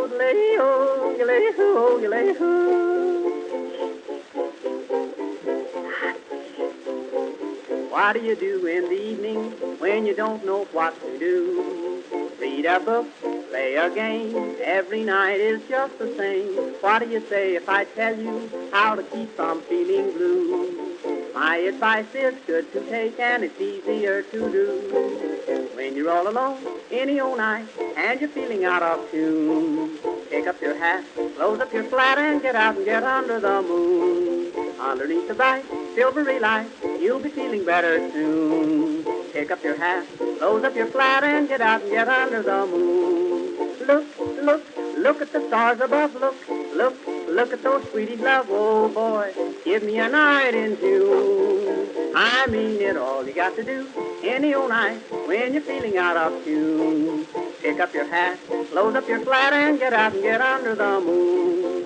yodelay-o, yodelay-o, yodelay-o. What do you do in the evening when you don't know what to do? Read a book, play a game, every night is just the same. What do you say if I tell you how to keep from feeling blue? My advice is good to take and it's easier to do. When you're all alone, any old night, and you're feeling out of tune, pick up your hat, close up your flat, and get out and get under the moon. Underneath the bright, silvery light, you'll be feeling better soon. Pick up your hat, close up your flat, and get out and get under the moon. Look, look, look at the stars above. Look, look, look at those sweeties love. Oh boy, give me a night in June. I mean it, all you got to do any old night when you're feeling out of tune. Pick up your hat, close up your flat, and get out and get under the moon.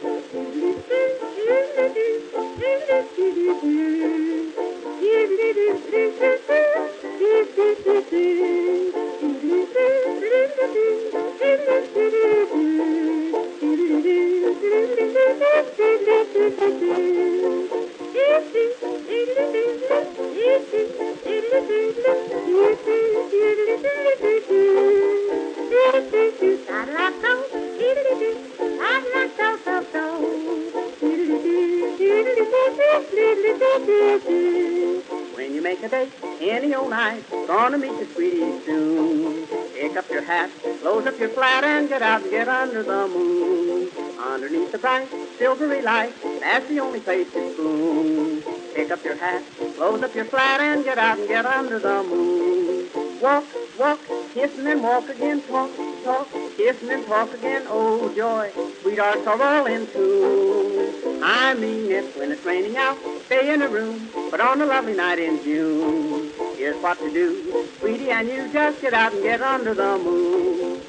When you make a date any old night, gonna meet your sweetie soon. Pick up your hat, close up your flat, and get out and get under the moon. Underneath the bright, silvery light, that's the only place to spoon. Pick up your hat, close up your flat, and get out and get under the moon. Walk, walk, kissing and walk again, talk, talk, kissing and talk again, oh joy, sweethearts are all in tune. I mean it, when it's raining out, stay in a room, but on a lovely night in June, here's what to do, sweetie, and you just get out and get under the moon.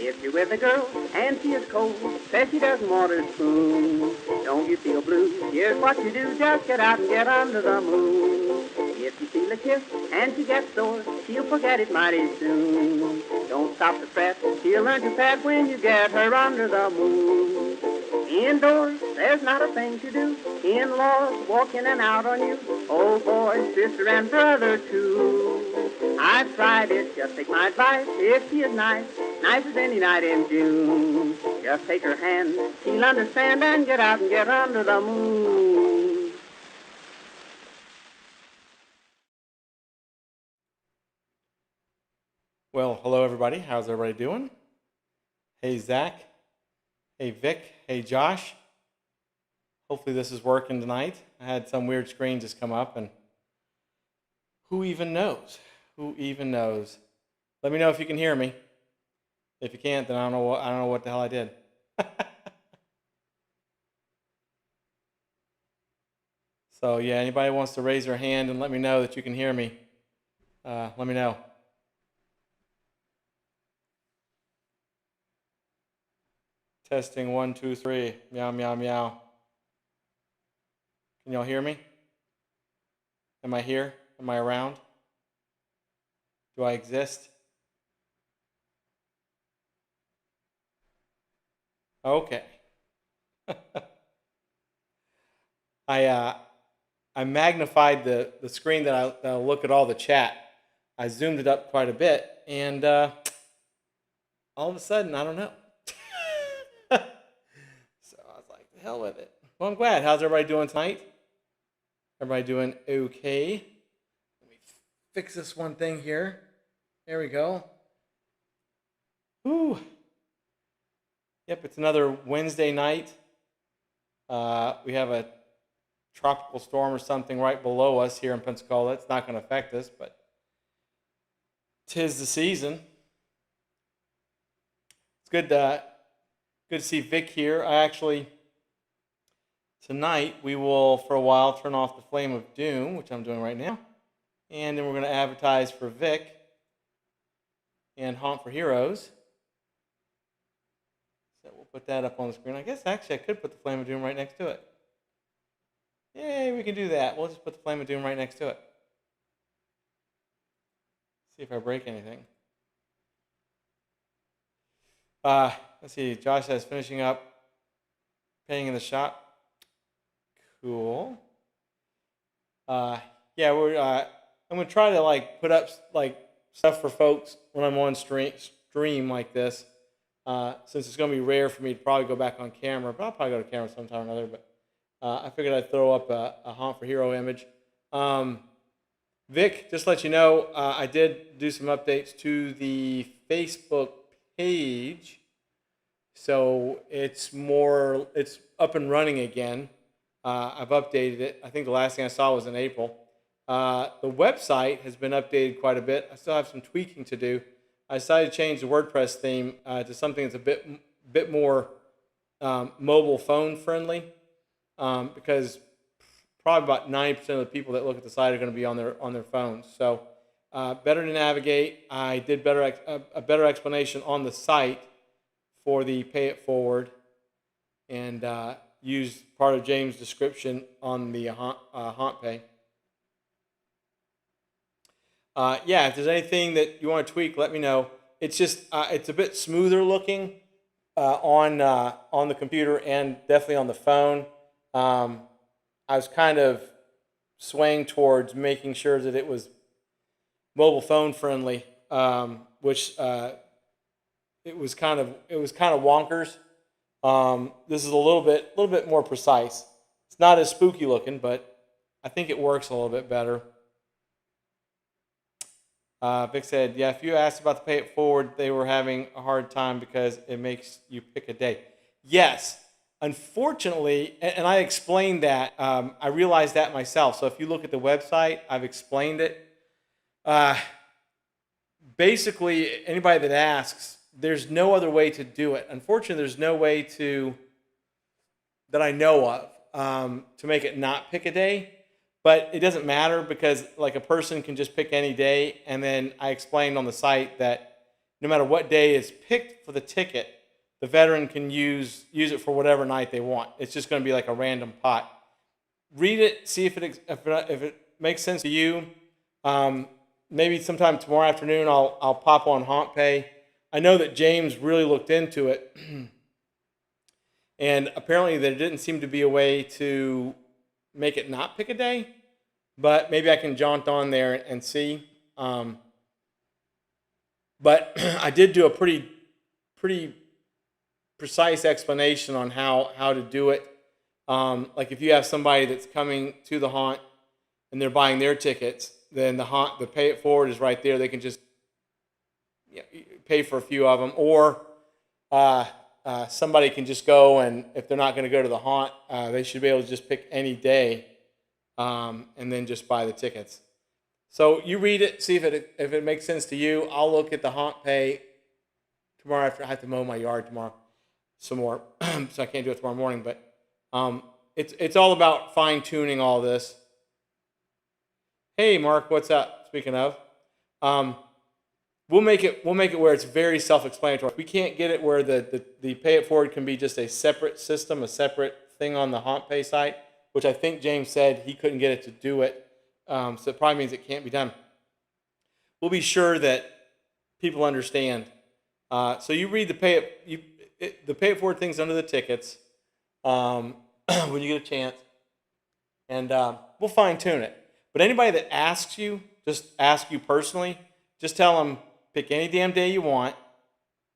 If you're with a girl and she is cold, says she doesn't want her spoon, don't you feel blue? Here's what you do, just get out and get under the moon. If you feel a kiss and she gets sore, she'll forget it mighty soon. Don't stop to fret, she'll learn to pet when you get her under the moon. Indoors, there's not a thing to do. In-laws walk in and out on you. Oh boy, sister and brother too. I've tried it, just take my advice. If she is nice, nice as any night in June, just take her hand, she'll understand, and get out and get under the moon. Well, hello everybody. How's everybody doing? Hey Zach. Hey Vic. Hey Josh. Hopefully this is working tonight. I had some weird screen just come up, and who even knows? Who even knows? Let me know if you can hear me. If you can't, then I don't know what the hell I did. So yeah, anybody wants to raise their hand and let me know that you can hear me, let me know. Testing 1, 2, 3. Meow, meow, meow. Can y'all hear me? Am I here? Am I around? Do I exist? Okay. I magnified the screen that I'll look at all the chat. I zoomed it up quite a bit, and all of a sudden, I don't know. So I was like, the hell with it. Well, I'm glad. How's everybody doing tonight? Everybody doing okay? Let me fix this one thing here. There we go. Whew. Yep, it's another Wednesday night. We have a tropical storm or something right below us here in Pensacola. It's not going to affect us, but 'tis the season. It's good to see Vic here. Tonight we will, for a while, turn off the Flame of Doom, which I'm doing right now, and then we're going to advertise for Vic and Haunt for Heroes. So we'll put that up on the screen. I guess actually I could put the Flame of Doom right next to it. Yay, we can do that. We'll just put the Flame of Doom right next to it. See if I break anything. Let's see. Josh says finishing up, paying in the shop. Cool. Yeah, I'm gonna try to like put up like stuff for folks when I'm on stream like this. Since it's gonna be rare for me to probably go back on camera, but I'll probably go to camera sometime or another. But I figured I'd throw up a Haunt for Hero image. Vic, just to let you know, I did do some updates to the Facebook page, so it's up and running again. I've updated it. I think the last thing I saw was in April. The website has been updated quite a bit. I still have some tweaking to do. I decided to change the WordPress theme to something that's a bit more mobile phone friendly, because probably about 90% of the people that look at the site are going to be on their phones. So better to navigate. I did a better explanation on the site for the Pay It Forward, and used part of James' description on the Haunt Pay. Yeah, if there's anything that you want to tweak, let me know. It's just it's a bit smoother looking on the computer and definitely on the phone. I was kind of swaying towards making sure that it was mobile phone friendly, which it was kind of wonkers. This is a little bit more precise. It's not as spooky looking, but I think it works a little bit better. Vic said, yeah, if you asked about the Pay It Forward, they were having a hard time because it makes you pick a day. Yes, unfortunately, and I explained that. I realized that myself. So if you look at the website, I've explained it. Basically, anybody that asks, there's no other way to do it. Unfortunately, there's no way that I know of, to make it not pick a day. But it doesn't matter, because like a person can just pick any day, and then I explained on the site that no matter what day is picked for the ticket, the veteran can use it for whatever night they want. It's just going to be like a random pot. Read it, see if it makes sense to you. Maybe sometime tomorrow afternoon I'll pop on Haunt Pay. I know that James really looked into it, and apparently there didn't seem to be a way to make it not pick a day, but maybe I can jaunt on there and see. But I did do a pretty precise explanation on how to do it. Like if you have somebody that's coming to the haunt and they're buying their tickets, then the Pay It Forward is right there. They can just pay for a few of them, or somebody can just go, and if they're not going to go to the haunt, they should be able to just pick any day, and then just buy the tickets. So you read it, see if it makes sense to you. I'll look at the Haunt Pay tomorrow after I have to mow my yard tomorrow some more, so I can't do it tomorrow morning. But it's all about fine tuning all this. Hey Mark, what's up? Speaking of, we'll make it where it's very self-explanatory. We can't get it where the Pay It Forward can be just a separate system, a separate thing on the Haunt Pay site, which I think James said he couldn't get it to do it. So it probably means it can't be done. We'll be sure that people understand. So you read the Pay It Forward things under the tickets when you get a chance, and we'll fine tune it. But anybody that asks you, just ask you personally, just tell them pick any damn day you want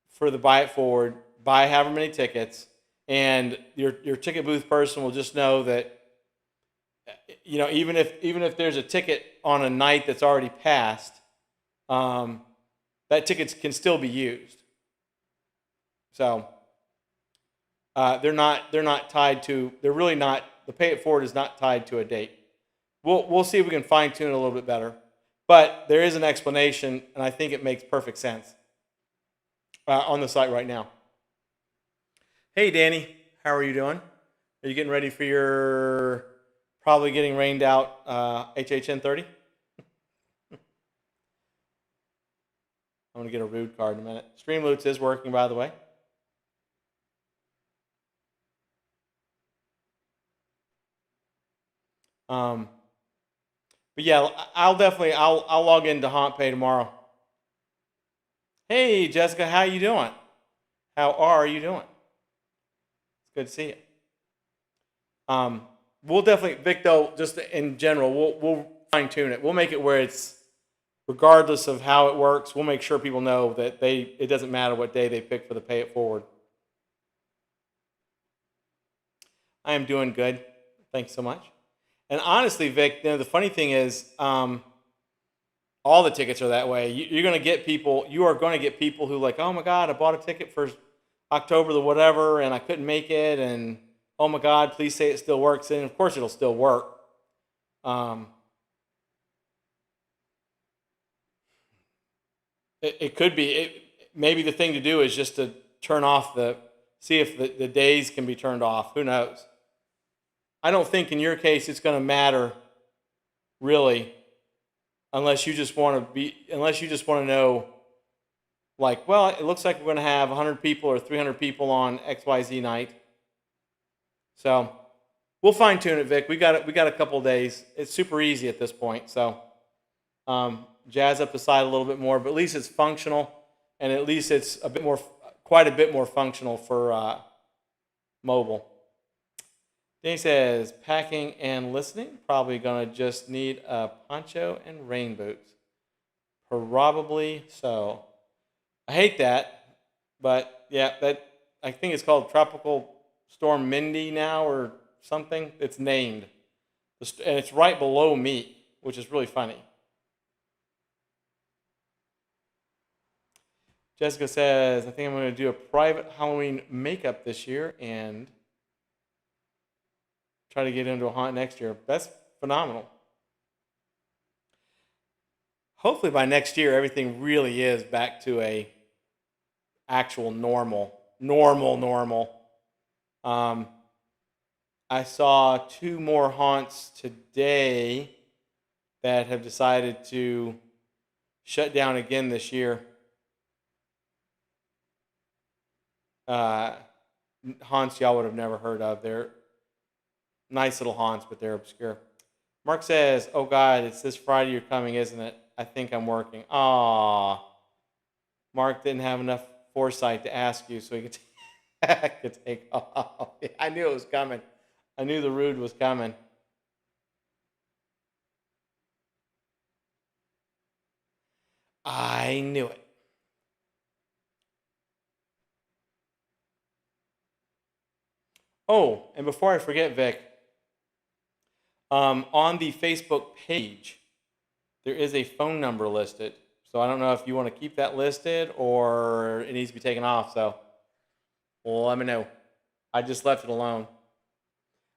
for the Buy It Forward, buy however many tickets, and your ticket booth person will just know that, even if there's a ticket on a night that's already passed, that ticket can still be used. So they're really not. The Pay It Forward is not tied to a date. We'll see if we can fine tune it a little bit better, but there is an explanation, and I think it makes perfect sense on the site right now. Hey Danny, how are you doing? Are you getting ready for your probably getting rained out HHN 30? I'm going to get a rude card in a minute. Streamloots is working, by the way. Um, but yeah, I'll log into HauntPay tomorrow. Hey Jessica, how you doing? How are you doing? It's good to see you. Um, we'll definitely, Vic, though, just in general, we'll fine tune it. We'll make it where it's, regardless of how it works, we'll make sure people know that it doesn't matter what day they pick for the pay it forward. I am doing good. Thanks so much. And honestly, Vic, the funny thing is, all the tickets are that way. You're going to get people. You are going to get people who like, oh my God, I bought a ticket for October the whatever, and I couldn't make it, and oh my God, please say it still works. And of course, it'll still work. It could be. Maybe the thing to do is just to turn off see if the days can be turned off. Who knows? I don't think in your case it's going to matter really, unless you just want to know, like, well, it looks like we're going to have 100 people or 300 people on XYZ night. So we'll fine tune it, Vic. We got it. We got a couple of days. It's super easy at this point. So jazz up the side a little bit more, but at least it's functional, and at least it's quite a bit more functional for mobile. Danny says, packing and listening. Probably gonna just need a poncho and rain boots. Probably so. I hate that, but yeah, I think it's called Tropical Storm Mindy now or something. It's named, and it's right below me, which is really funny. Jessica says, I think I'm going to do a private Halloween makeup this year and try to get into a haunt next year. That's phenomenal. Hopefully by next year, everything really is back to a actual normal. I saw 2 more haunts today that have decided to shut down again this year. Haunts y'all would have never heard of. They're nice little haunts, but they're obscure. Mark says, oh God, it's this Friday you're coming, isn't it? I think I'm working. Aww. Mark didn't have enough foresight to ask you so he could take off. I knew it was coming. I knew the rude was coming. I knew it. Oh, and before I forget, Vic, on the Facebook page, there is a phone number listed. So I don't know if you want to keep that listed or it needs to be taken off. So, well, let me know. I just left it alone.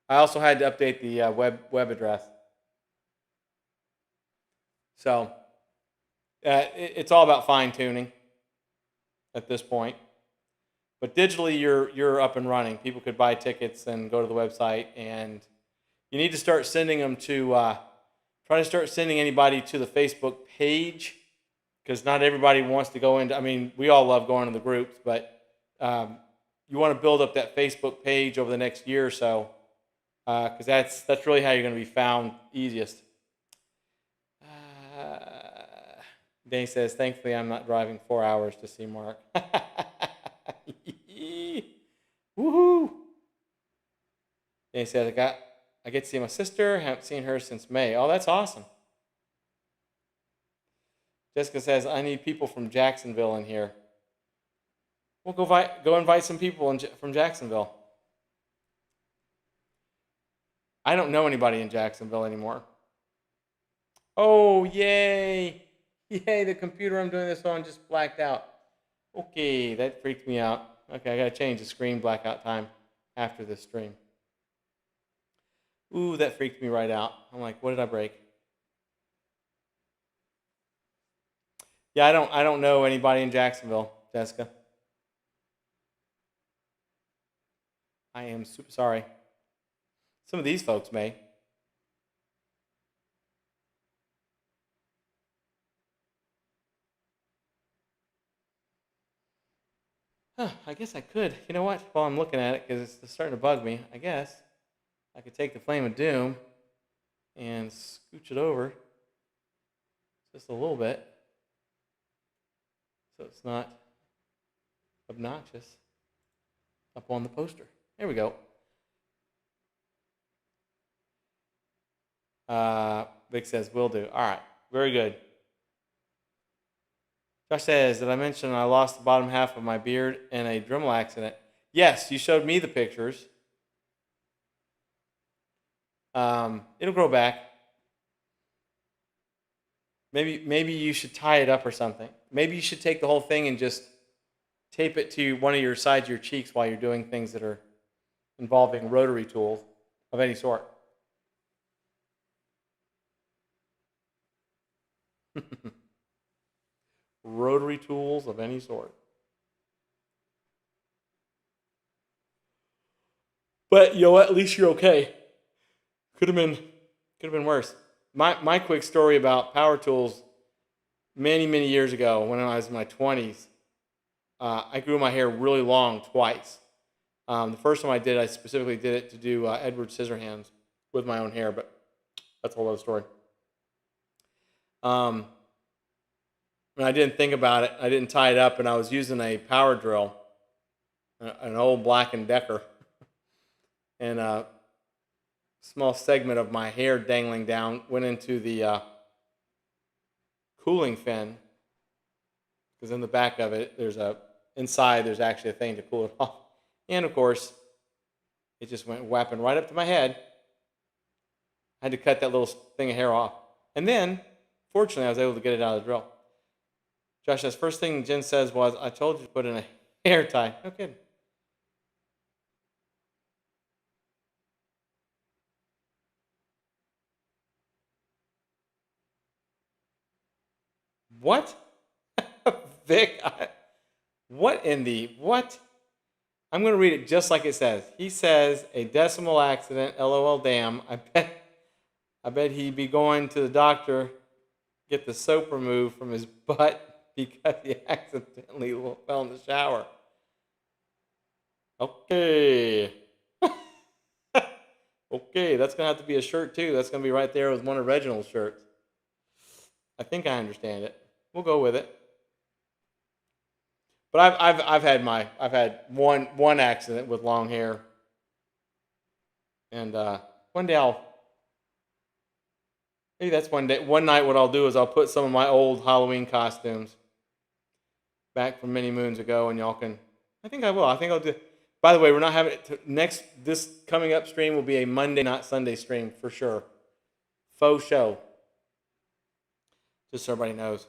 I also had to update the web address. So it's all about fine tuning at this point. But digitally, you're up and running. People could buy tickets and go to the website, and you need to start sending them to. Try to start sending anybody to the Facebook page, because not everybody wants to go into. I mean, we all love going to the groups, but you want to build up that Facebook page over the next year or so, because that's really how you're going to be found easiest. Danny says, thankfully, I'm not driving 4 hours to see Mark. Woohoo! Danny says, I get to see my sister. Haven't seen her since May. Oh, that's awesome. Jessica says, I need people from Jacksonville in here. We'll go invite some people from Jacksonville. I don't know anybody in Jacksonville anymore. Oh, yay! Yay, the computer I'm doing this on just blacked out. Okay, that freaked me out. Okay, I gotta change the screen blackout time after this stream. Ooh, that freaked me right out. I'm like, what did I break? Yeah, I don't know anybody in Jacksonville, Jessica. I am super sorry. Some of these folks may. I guess I could. You know what? While I'm looking at it, because it's starting to bug me, I guess I could take the Flame of Doom. and scooch it over just a little bit so it's not obnoxious up on the poster. There we go. Vic says, will do. All right. Very good. Josh says, did I mention I lost the bottom half of my beard in a Dremel accident? Yes, you showed me the pictures. It'll grow back. Maybe you should tie it up or something. Maybe you should take the whole thing and just tape it to one of your sides of your cheeks while you're doing things that are involving rotary tools of any sort. Rotary tools of any sort. But at least you're okay. Could have been worse. My quick story about power tools. Many years ago, when I was in my 20s, I grew my hair really long twice. The first time I did, I specifically did it to do Edward Scissorhands with my own hair, but that's a whole other story. And I didn't think about it. I didn't tie it up, and I was using a power drill, an old Black & Decker, and a small segment of my hair dangling down went into the cooling fin, because in the back of it, inside there's actually a thing to cool it off. And of course, it just went whapping right up to my head. I had to cut that little thing of hair off. And then, fortunately, I was able to get it out of the drill. Josh says, first thing Jen says was, I told you to put in a hair tie. No kidding. What? Vic, what? I'm going to read it just like it says. He says, a decimal accident, LOL damn. I bet he'd be going to the doctor, get the soap removed from his butt because he accidentally fell in the shower. Okay. Okay, that's going to have to be a shirt too. That's going to be right there with one of Reginald's shirts. I think I understand it. We'll go with it. But I've had one accident with long hair, and one day maybe that's one night what I'll do is I'll put some of my old Halloween costumes back from many moons ago, and y'all can. I think I will. I think I'll do. By the way, we're not having it this coming up stream will be a Monday, not Sunday stream for sure. Faux show. Just so everybody knows.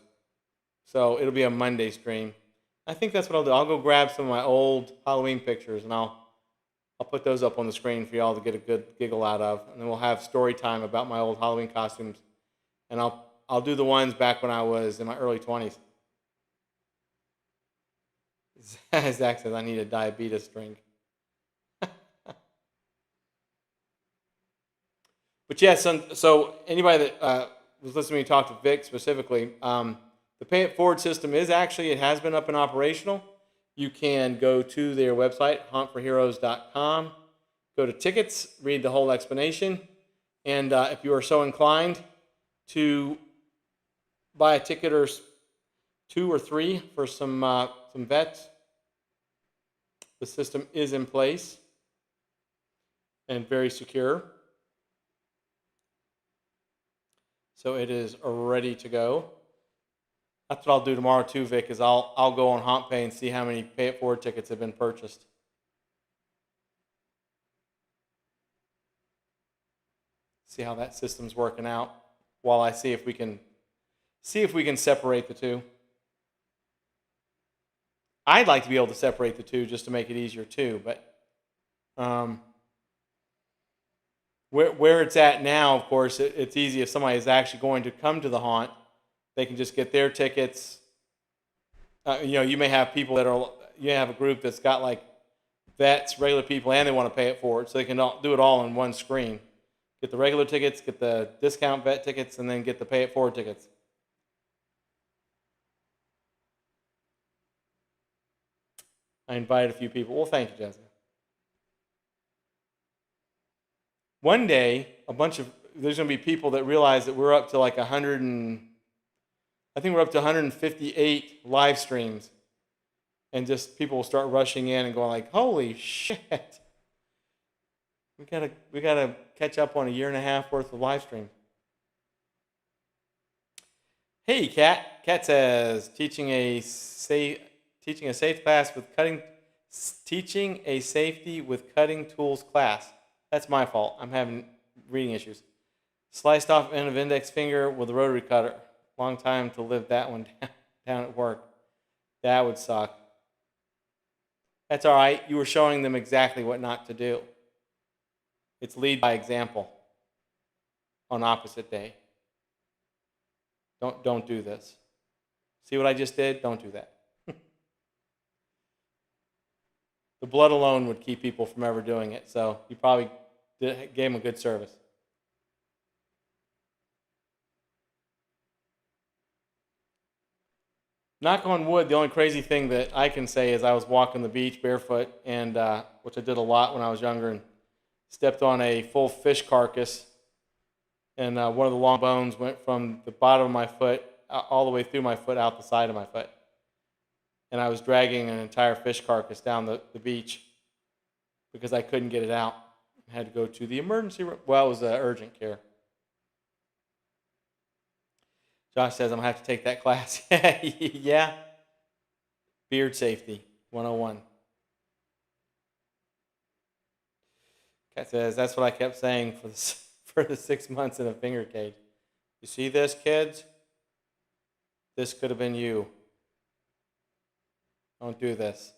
So it'll be a Monday stream. I think that's what I'll do. I'll go grab some of my old Halloween pictures and I'll put those up on the screen for y'all to get a good giggle out of. And then we'll have story time about my old Halloween costumes. And I'll do the ones back when I was in my early 20s. Zach says I need a diabetes drink. But yes, so anybody that was listening to me talk to Vic specifically, the Pay It Forward system it has been up and operational. You can go to their website, hauntforheroes.com, go to tickets, read the whole explanation, and if you are so inclined to buy a ticket or 2 or 3 for some vets, the system is in place and very secure. So it is ready to go. That's what I'll do tomorrow too, Vic, is I'll go on HauntPay and see how many Pay It Forward tickets have been purchased. See how that system's working out while I see if we can separate the two. I'd like to be able to separate the two just to make it easier too, but where it's at now, of course, it's easy if somebody is actually going to come to the haunt. They can just get their tickets. You may have people you have a group that's got like vets, regular people, and they want to pay it forward, so they can do it all on one screen. Get the regular tickets, get the discount vet tickets, and then get the pay it forward tickets. I invited a few people. Well, thank you, Jessica. One day, a bunch of there's going to be people that realize that we're up to like I think we're up to 158 live streams, and just people will start rushing in and going like, "Holy shit, we gotta catch up on a year and a half worth of live stream." Hey, Kat. Kat says teaching a safe class with cutting teaching a safety with cutting tools class. That's my fault. I'm having reading issues. Sliced off end of index finger with a rotary cutter. Long time to live that one down at work. That would suck. That's all right. You were showing them exactly what not to do. It's lead by example on opposite day. Don't do this. See what I just did? Don't do that. The blood alone would keep people from ever doing it, so you probably gave them a good service. Knock on wood, the only crazy thing that I can say is I was walking the beach barefoot, and which I did a lot when I was younger, and stepped on a full fish carcass, and one of the long bones went from the bottom of my foot all the way through my foot out the side of my foot. And I was dragging an entire fish carcass down the beach because I couldn't get it out. I had to go to the emergency room. Well, it was urgent care. Josh says I'm going to have to take that class. Yeah. Beard safety 101. Kat says that's what I kept saying for the 6 months in a finger cage. You see this, kids? This could have been you. Don't do this.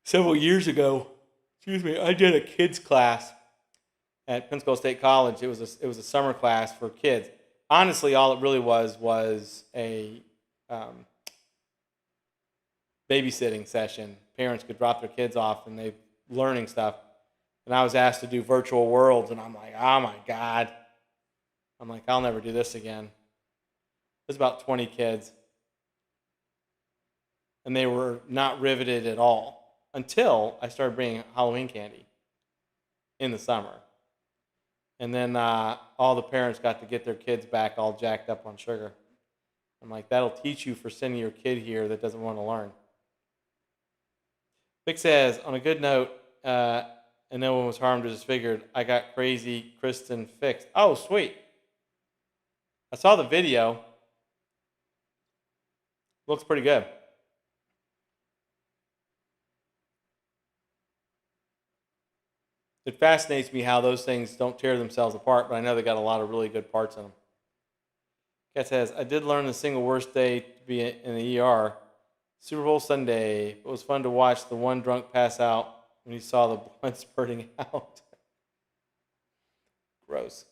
Several years ago, I did a kids class at Pensacola State College. It was a summer class for kids. Honestly, all it really was a babysitting session. Parents could drop their kids off and they learning stuff. And I was asked to do virtual worlds, and I'm like, oh my God. I'm like, I'll never do this again. There's about 20 kids. And they were not riveted at all until I started bringing Halloween candy in the summer. And then all the parents got to get their kids back all jacked up on sugar. I'm like, that'll teach you for sending your kid here that doesn't want to learn. Vic says, on a good note, and no one was harmed or disfigured, I got crazy Kristen fixed. Oh, sweet. I saw the video. Looks pretty good. It fascinates me how those things don't tear themselves apart, but I know they got a lot of really good parts in them. Kat says, I did learn the single worst day to be in the ER. Super Bowl Sunday. It was fun to watch the one drunk pass out when he saw the blood spurting out. Gross.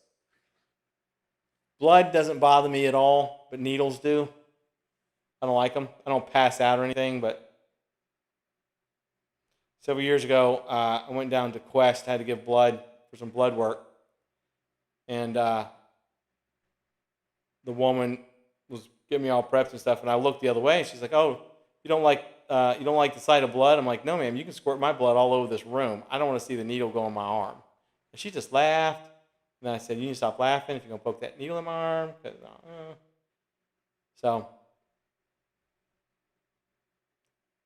Blood doesn't bother me at all, but needles do. I don't like them. I don't pass out or anything, but several years ago, I went down to Quest. I had to give blood for some blood work. And the woman was getting me all prepped and stuff, and I looked the other way, and she's like, oh, you don't like the sight of blood? I'm like, no, ma'am, you can squirt my blood all over this room. I don't want to see the needle go in my arm. And she just laughed. And then I said, you need to stop laughing if you're going to poke that needle in my arm. So,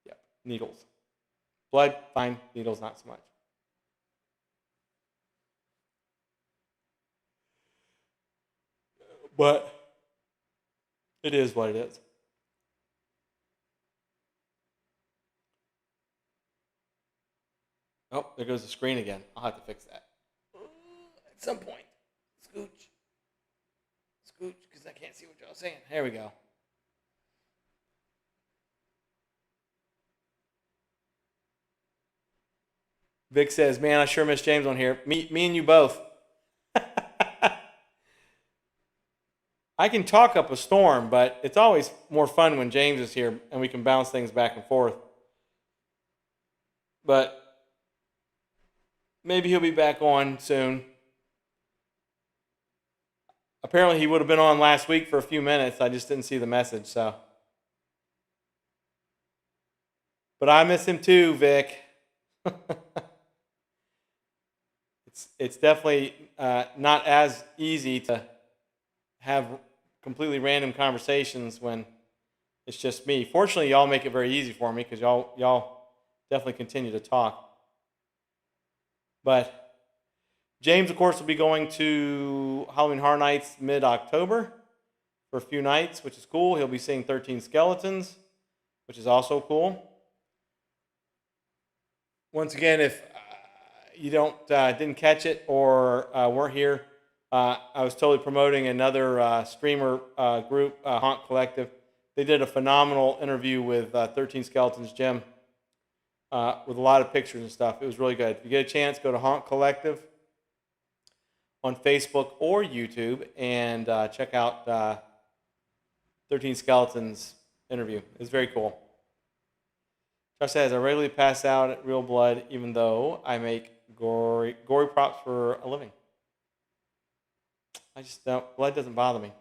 yeah, needles. Blood, fine. Needles, not so much. But it is what it is. Oh, there goes the screen again. I'll have to fix that. At some point. Scooch, because I can't see what y'all are saying. Here we go. Vic says, man, I sure miss James on here. Me and you both. I can talk up a storm, but it's always more fun when James is here and we can bounce things back and forth. But maybe he'll be back on soon. Apparently he would have been on last week for a few minutes. I just didn't see the message, so. But I miss him too, Vic. It's definitely not as easy to have completely random conversations when it's just me. Fortunately, y'all make it very easy for me because y'all definitely continue to talk. But James, of course, will be going to Halloween Horror Nights mid-October for a few nights, which is cool. He'll be seeing 13 Skeletons, which is also cool. Once again, if you didn't catch it or weren't here, I was totally promoting another streamer group, Haunt Collective. They did a phenomenal interview with 13 Skeletons Jim with a lot of pictures and stuff. It was really good. If you get a chance, go to Haunt Collective on Facebook or YouTube and check out 13 Skeletons interview. It was very cool. Josh says, I regularly pass out at Real Blood even though I make gory props for a living. I just don't, blood doesn't bother me.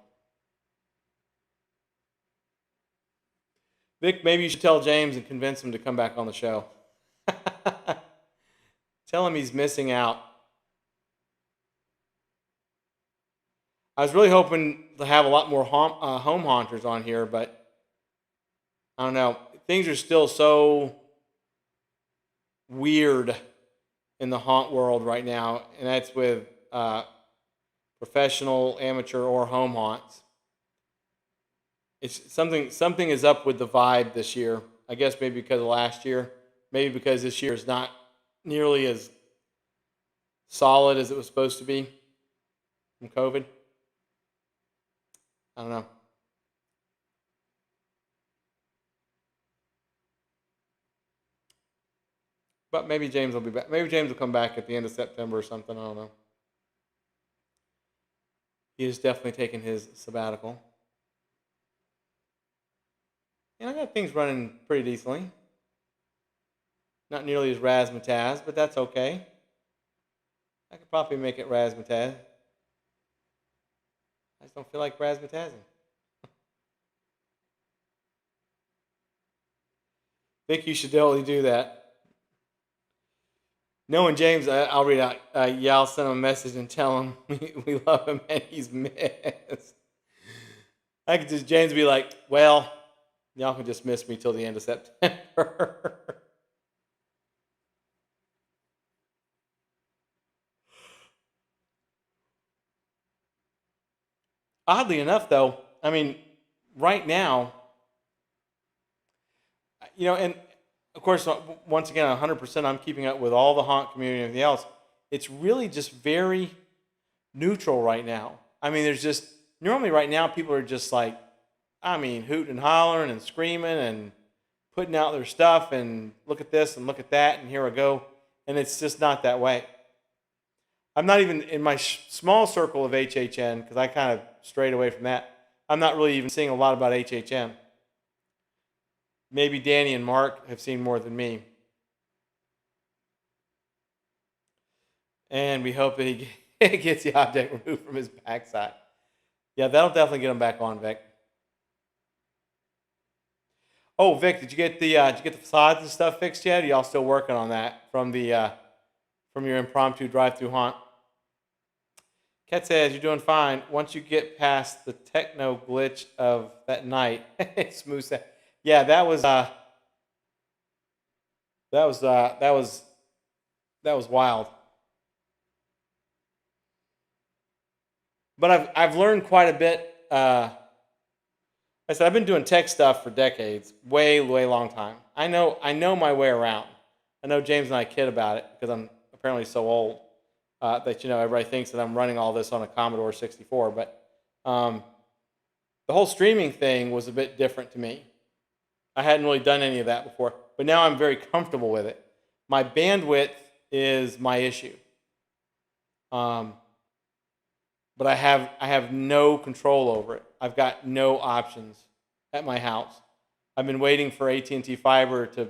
Vic, maybe you should tell James and convince him to come back on the show. Tell him he's missing out. I was really hoping to have a lot more home haunters on here, but I don't know. Things are still so weird in the haunt world right now, and that's with professional, amateur, or home haunts. It's something is up with the vibe this year. I guess maybe because of last year, maybe because this year is not nearly as solid as it was supposed to be from COVID. I don't know. But maybe James will be back. Maybe James will come back at the end of September or something. I don't know. He is definitely taking his sabbatical. And I got things running pretty decently. Not nearly as razzmatazz, but that's okay. I could probably make it razzmatazz. I just don't feel like razzmatazzing. Think you should totally do that. Knowing James, I'll read out. I'll send him a message and tell him we love him and he's missed. I could just, James be like, well, y'all can just miss me till the end of September. Oddly enough, though, I mean, right now, and of course, once again, 100%, I'm keeping up with all the haunt community and everything else. It's really just very neutral right now. I mean, there's just, normally right now, people are just like, I mean, hooting and hollering and screaming and putting out their stuff and look at this and look at that and here I go. And it's just not that way. I'm not even in my small circle of HHN because I kind of strayed away from that. I'm not really even seeing a lot about HHN. Maybe Danny and Mark have seen more than me. And we hope that he gets the object removed from his backside. Yeah, that'll definitely get him back on, Vic. Oh, Vic, did you get the facades and stuff fixed yet? Are y'all still working on that from your impromptu drive-through haunt? Kat says you're doing fine. Once you get past the techno glitch of that night, smooth. Yeah, that was wild. But I've learned quite a bit. I said I've been doing tech stuff for decades, way long time. I know my way around. I know James and I kid about it because I'm apparently so old that everybody thinks that I'm running all this on a Commodore 64. But the whole streaming thing was a bit different to me. I hadn't really done any of that before, but now I'm very comfortable with it. My bandwidth is my issue. But I have no control over it. I've got no options at my house. I've been waiting for AT&T Fiber to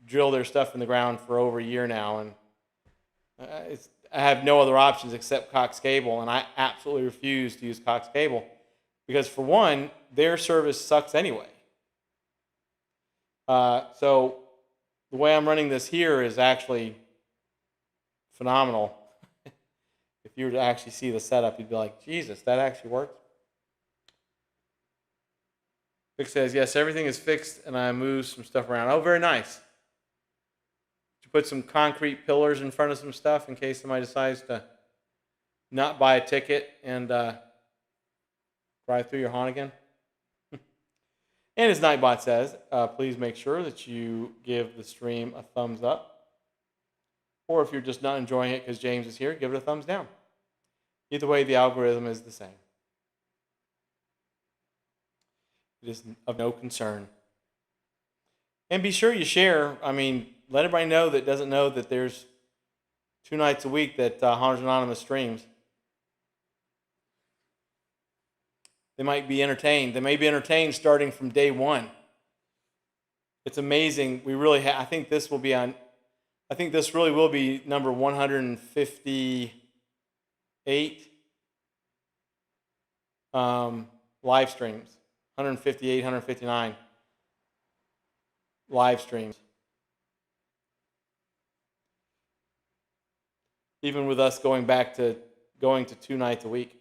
drill their stuff in the ground for over a year now, and I have no other options except Cox Cable, and I absolutely refuse to use Cox Cable because, for one, their service sucks anyway. So the way I'm running this here is actually phenomenal. If you were to actually see the setup, you'd be like, Jesus, that actually works. Vic says, yes, everything is fixed, and I moved some stuff around. Oh, very nice. Did you put some concrete pillars in front of some stuff in case somebody decides to not buy a ticket and drive through your haunt again? And as Nightbot says, please make sure that you give the stream a thumbs up. Or if you're just not enjoying it because James is here, give it a thumbs down. Either way, the algorithm is the same. It is of no concern. And be sure you share. I mean, let everybody know that doesn't know that there's 2 nights a week that Haunters Anonymous streams. They might be entertained. They may be entertained starting from day one. It's amazing. We really I think this will be on. I think this really will be number 158 live streams. 158, 159 live streams. Even with us going to 2 nights a week.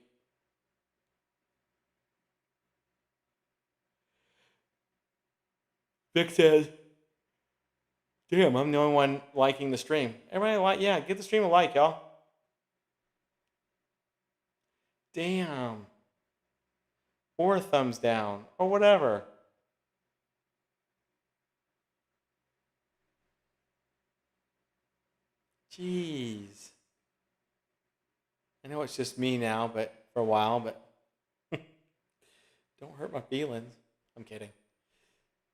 Vic says, damn, I'm the only one liking the stream. Everybody yeah, give the stream a like, y'all. Damn. Or a thumbs down, or whatever. Jeez. I know it's just me now, but for a while, but don't hurt my feelings. I'm kidding.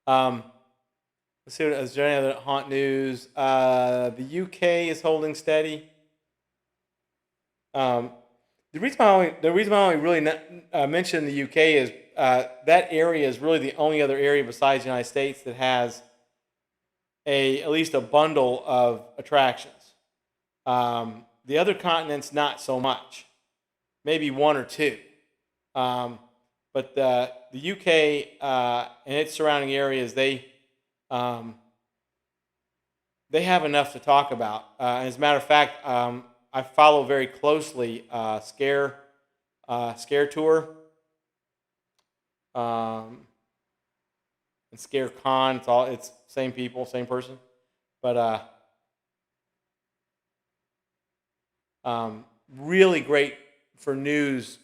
Let's see, is there any other haunt news? The UK is holding steady. The reason I only really mention the UK is that area is really the only other area besides the United States that has at least a bundle of attractions. The other continents, not so much. Maybe 1 or 2. But the UK and its surrounding areas, they have enough to talk about. As a matter of fact, I follow very closely Scare Tour and Scare Con. It's same people, same person, but really great for news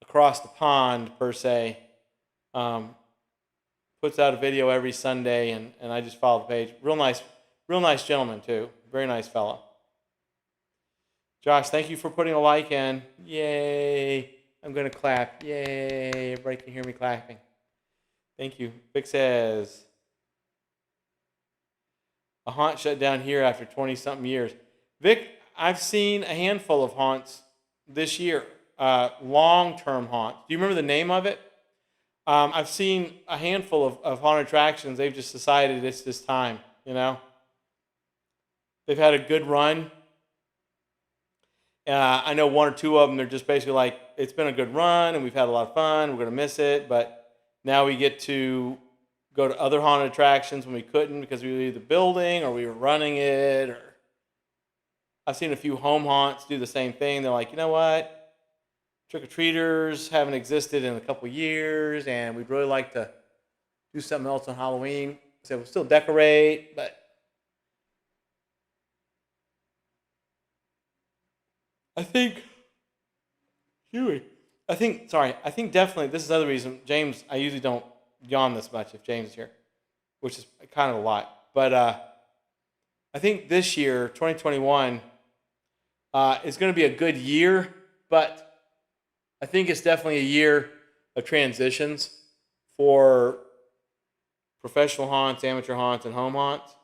across the pond per se. Puts out a video every Sunday, and I just follow the page. Real nice gentleman too. Very nice fellow. Josh, thank you for putting a like in. Yay! I'm gonna clap. Yay! Everybody can hear me clapping. Thank you. Vic says, a haunt shut down here after 20-something years. Vic, I've seen a handful of haunts this year. Long-term haunts. Do you remember the name of it? I've seen a handful of haunted attractions. They've just decided it's this time, you know. They've had a good run. I know 1 or 2 of them, they're just basically like, it's been a good run and we've had a lot of fun. We're going to miss it. But now we get to go to other haunted attractions when we couldn't because we were either building or we were running it. Or I've seen a few home haunts do the same thing. They're like, you know what? Trick-or-treaters haven't existed in a couple years, and we'd really like to do something else on Halloween. So we'll still decorate, but I think definitely, this is another reason, James, I usually don't yawn this much if James is here, which is kind of a lot. But I think this year, 2021, is going to be a good year, but I think it's definitely a year of transitions for professional haunts, amateur haunts, and home haunts.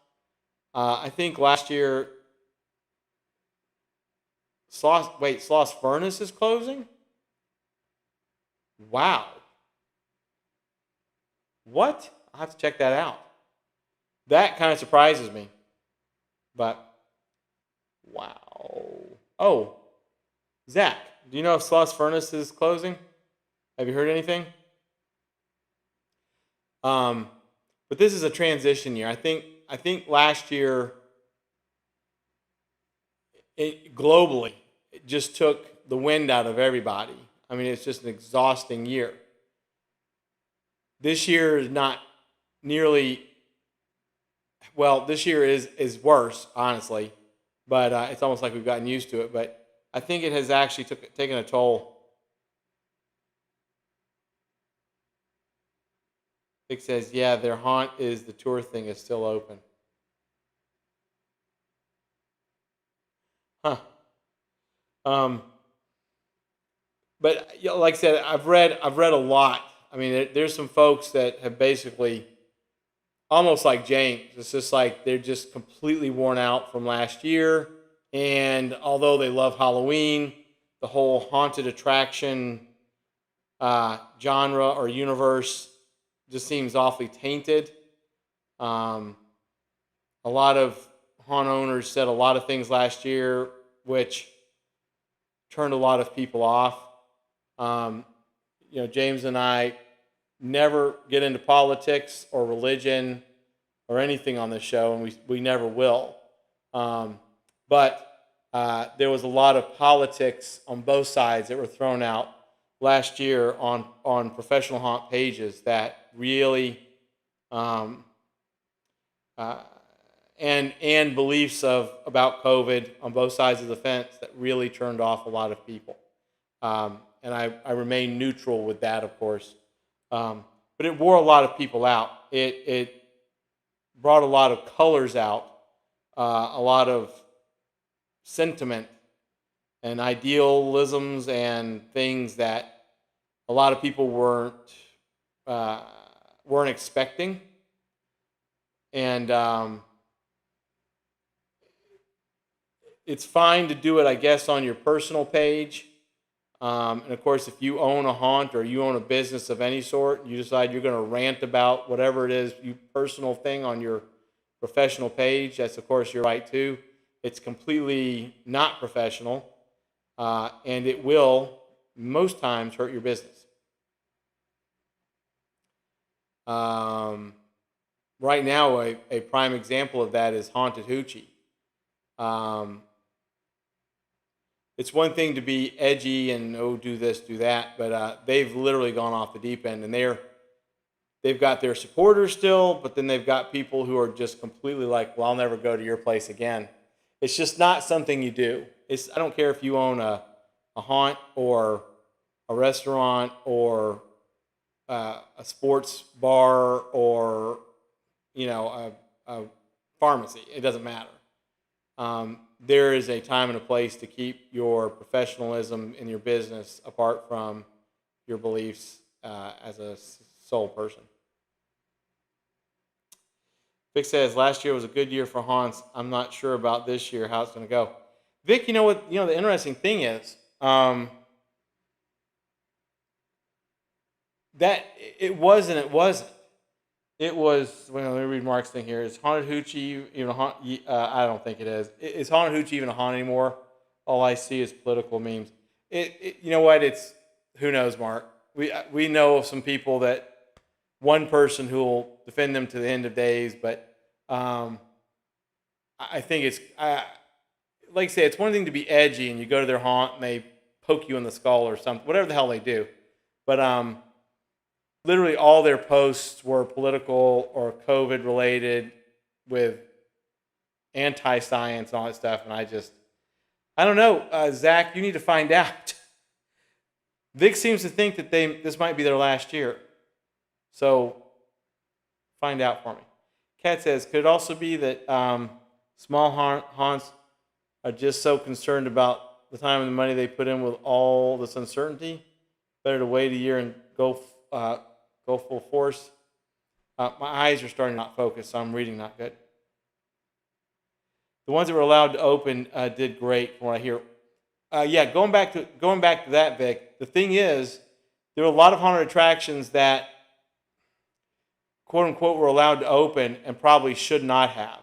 I think last year, Sloss Furnace is closing? Wow. What? I'll have to check that out. That kind of surprises me. But, wow. Oh, Zach, do you know if Sloss Furnace is closing? Have you heard anything? But this is a transition year. I think I think last year, globally, it just took the wind out of everybody. I mean, it's just an exhausting year. This year is not nearly, well, this year is worse, honestly, but it's almost like we've gotten used to it. But I think it has actually taken a toll. Vic says, yeah, their haunt is the tour thing is still open. Huh. Um, but like I said, I've read a lot. I mean, there's some folks that have basically almost like James. It's just like they're just completely worn out from last year. And although they love Halloween, the whole haunted attraction genre or universe just seems awfully tainted. Um, a lot of haunt owners said a lot of things last year, which turned a lot of people off. Um, James and I never get into politics or religion or anything on this show, and we never will. But there was a lot of politics on both sides that were thrown out last year on professional haunt pages that really um, and beliefs about COVID on both sides of the fence that really turned off a lot of people. And I remain neutral with that, of course. But it wore a lot of people out. It brought a lot of colors out, a lot of sentiment and idealisms and things that a lot of people weren't expecting. And it's fine to do it, I guess, on your personal page. And of course, if you own a haunt or you own a business of any sort, you decide you're going to rant about whatever it is, you personal thing on your professional page, that's of course your right too. It's completely not professional, and it will most times hurt your business. Right now, a prime example of that is Haunted Hoochie. It's one thing to be edgy and do this, do that, but they've literally gone off the deep end, and they've got their supporters still, but then they've got people who are just completely like, well, I'll never go to your place again. It's just not something you do. I don't care if you own a haunt or a restaurant or a sports bar or a pharmacy. It doesn't matter. There is a time and a place to keep your professionalism in your business apart from your beliefs as a sole person. Vic says, last year was a good year for haunts. I'm not sure about this year, how it's going to go. Vic, you know what? The interesting thing is that it was and it wasn't. It was, well, let me read Mark's thing here. Is Haunted Hoochie even a haunt? I don't think it is. Is Haunted Hoochie even a haunt anymore? All I see is political memes. You know what? Who knows, Mark? We know of some people that one person who will defend them to the end of days, but I think it's, like I say, it's one thing to be edgy and you go to their haunt and they poke you in the skull or something, whatever the hell they do. But literally all their posts were political or COVID related with anti-science and all that stuff. And I don't know. Zach, you need to find out. Vic seems to think that this might be their last year. So find out for me. Kat says, could it also be that small haunts are just so concerned about the time and the money they put in with all this uncertainty? Better to wait a year and go full force. My eyes are starting to not focus, so I'm reading not good. The ones that were allowed to open did great from what I hear. Going back to that, Vic. The thing is, there were a lot of haunted attractions that, quote unquote, were allowed to open and probably should not have.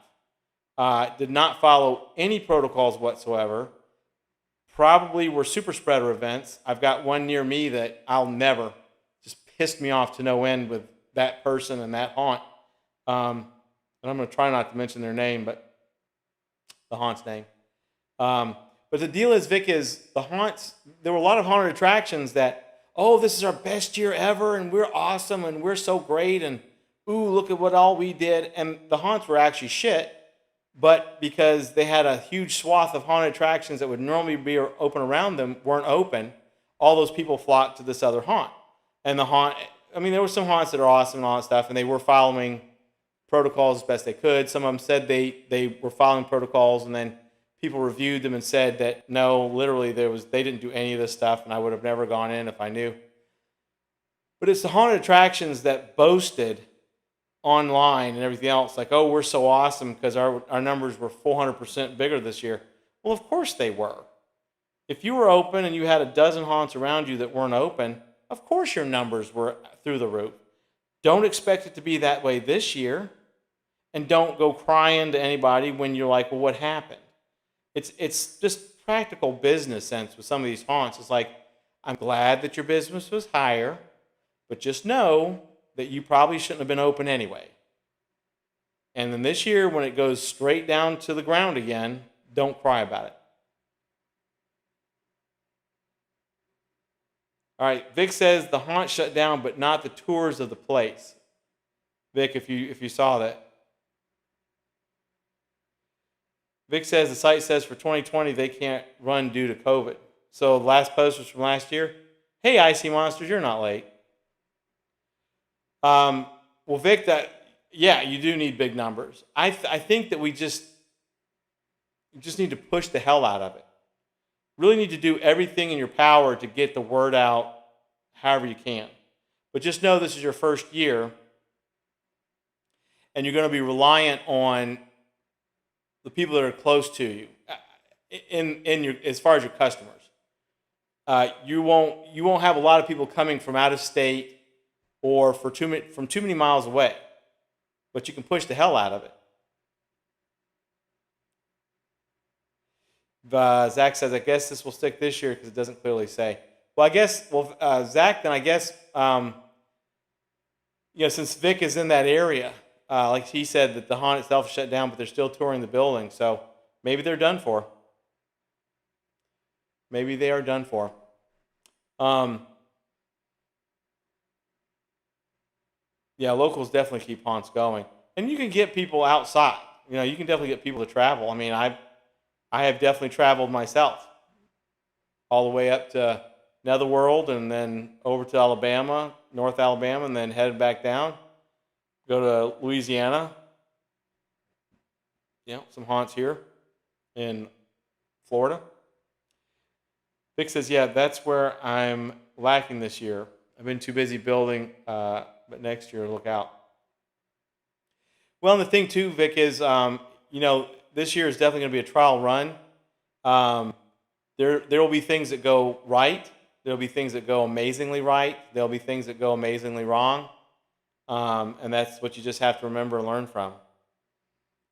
Did not follow any protocols whatsoever. Probably were super spreader events. I've got one near me that I'll never. Just pissed me off to no end with that person and that haunt. and I'm going to try not to mention their name, but the haunt's name. But the deal is, Vic, is the haunts, there were a lot of haunted attractions that, oh, this is our best year ever, and we're awesome, and we're so great, and ooh, look at what all we did. And the haunts were actually shit, but because they had a huge swath of haunted attractions that would normally be open around them weren't open, all those people flocked to this other haunt. And the haunt, I mean, there were some haunts that are awesome and all that stuff, and they were following protocols as best they could. Some of them said they were following protocols, and then people reviewed them and said that no, literally they didn't do any of this stuff, and I would have never gone in if I knew. But it's the haunted attractions that boasted online and everything else, like, oh, we're so awesome because our numbers were 400% bigger this year. Well, of course they were. If you were open and you had a dozen haunts around you that weren't open, of course your numbers were through the roof. Don't expect it to be that way this year, and don't go crying to anybody when you're like, well, what happened? It's just practical business sense with some of these haunts. It's like, I'm glad that your business was higher, but just know that you probably shouldn't have been open anyway. And then this year, when it goes straight down to the ground again, don't cry about it. All right, Vic says the haunt shut down, but not the tours of the place. Vic, if you saw that. Vic says the site says for 2020 they can't run due to COVID. So the last post was from last year. Hey, Icy Monsters, you're not late. Well, Vic, you do need big numbers. I think that you just need to push the hell out of it. Really need to do everything in your power to get the word out however you can. But just know this is your first year, and you're going to be reliant on the people that are close to you, as far as your customers. You won't have a lot of people coming from out of state or from too many miles away, but you can push the hell out of it. Zach says, I guess this will stick this year because it doesn't clearly say. Well, Zach, then I guess, since Vic is in that area, like he said, that the haunt itself is shut down, but they're still touring the building, so maybe they're done for. Maybe they are done for. Locals definitely keep haunts going. And you can get people outside. You can definitely get people to travel. I mean, I have definitely traveled myself all the way up to Netherworld and then over to Alabama, North Alabama, and then headed back down. Go to Louisiana. Some haunts here in Florida. Vic says, yeah, that's where I'm lacking this year. I've been too busy building, but next year, look out. Well, and the thing too, Vic, is, this year is definitely going to be a trial run. There will be things that go right. There will be things that go amazingly right. There will be things that go amazingly wrong. And that's what you just have to remember and learn from.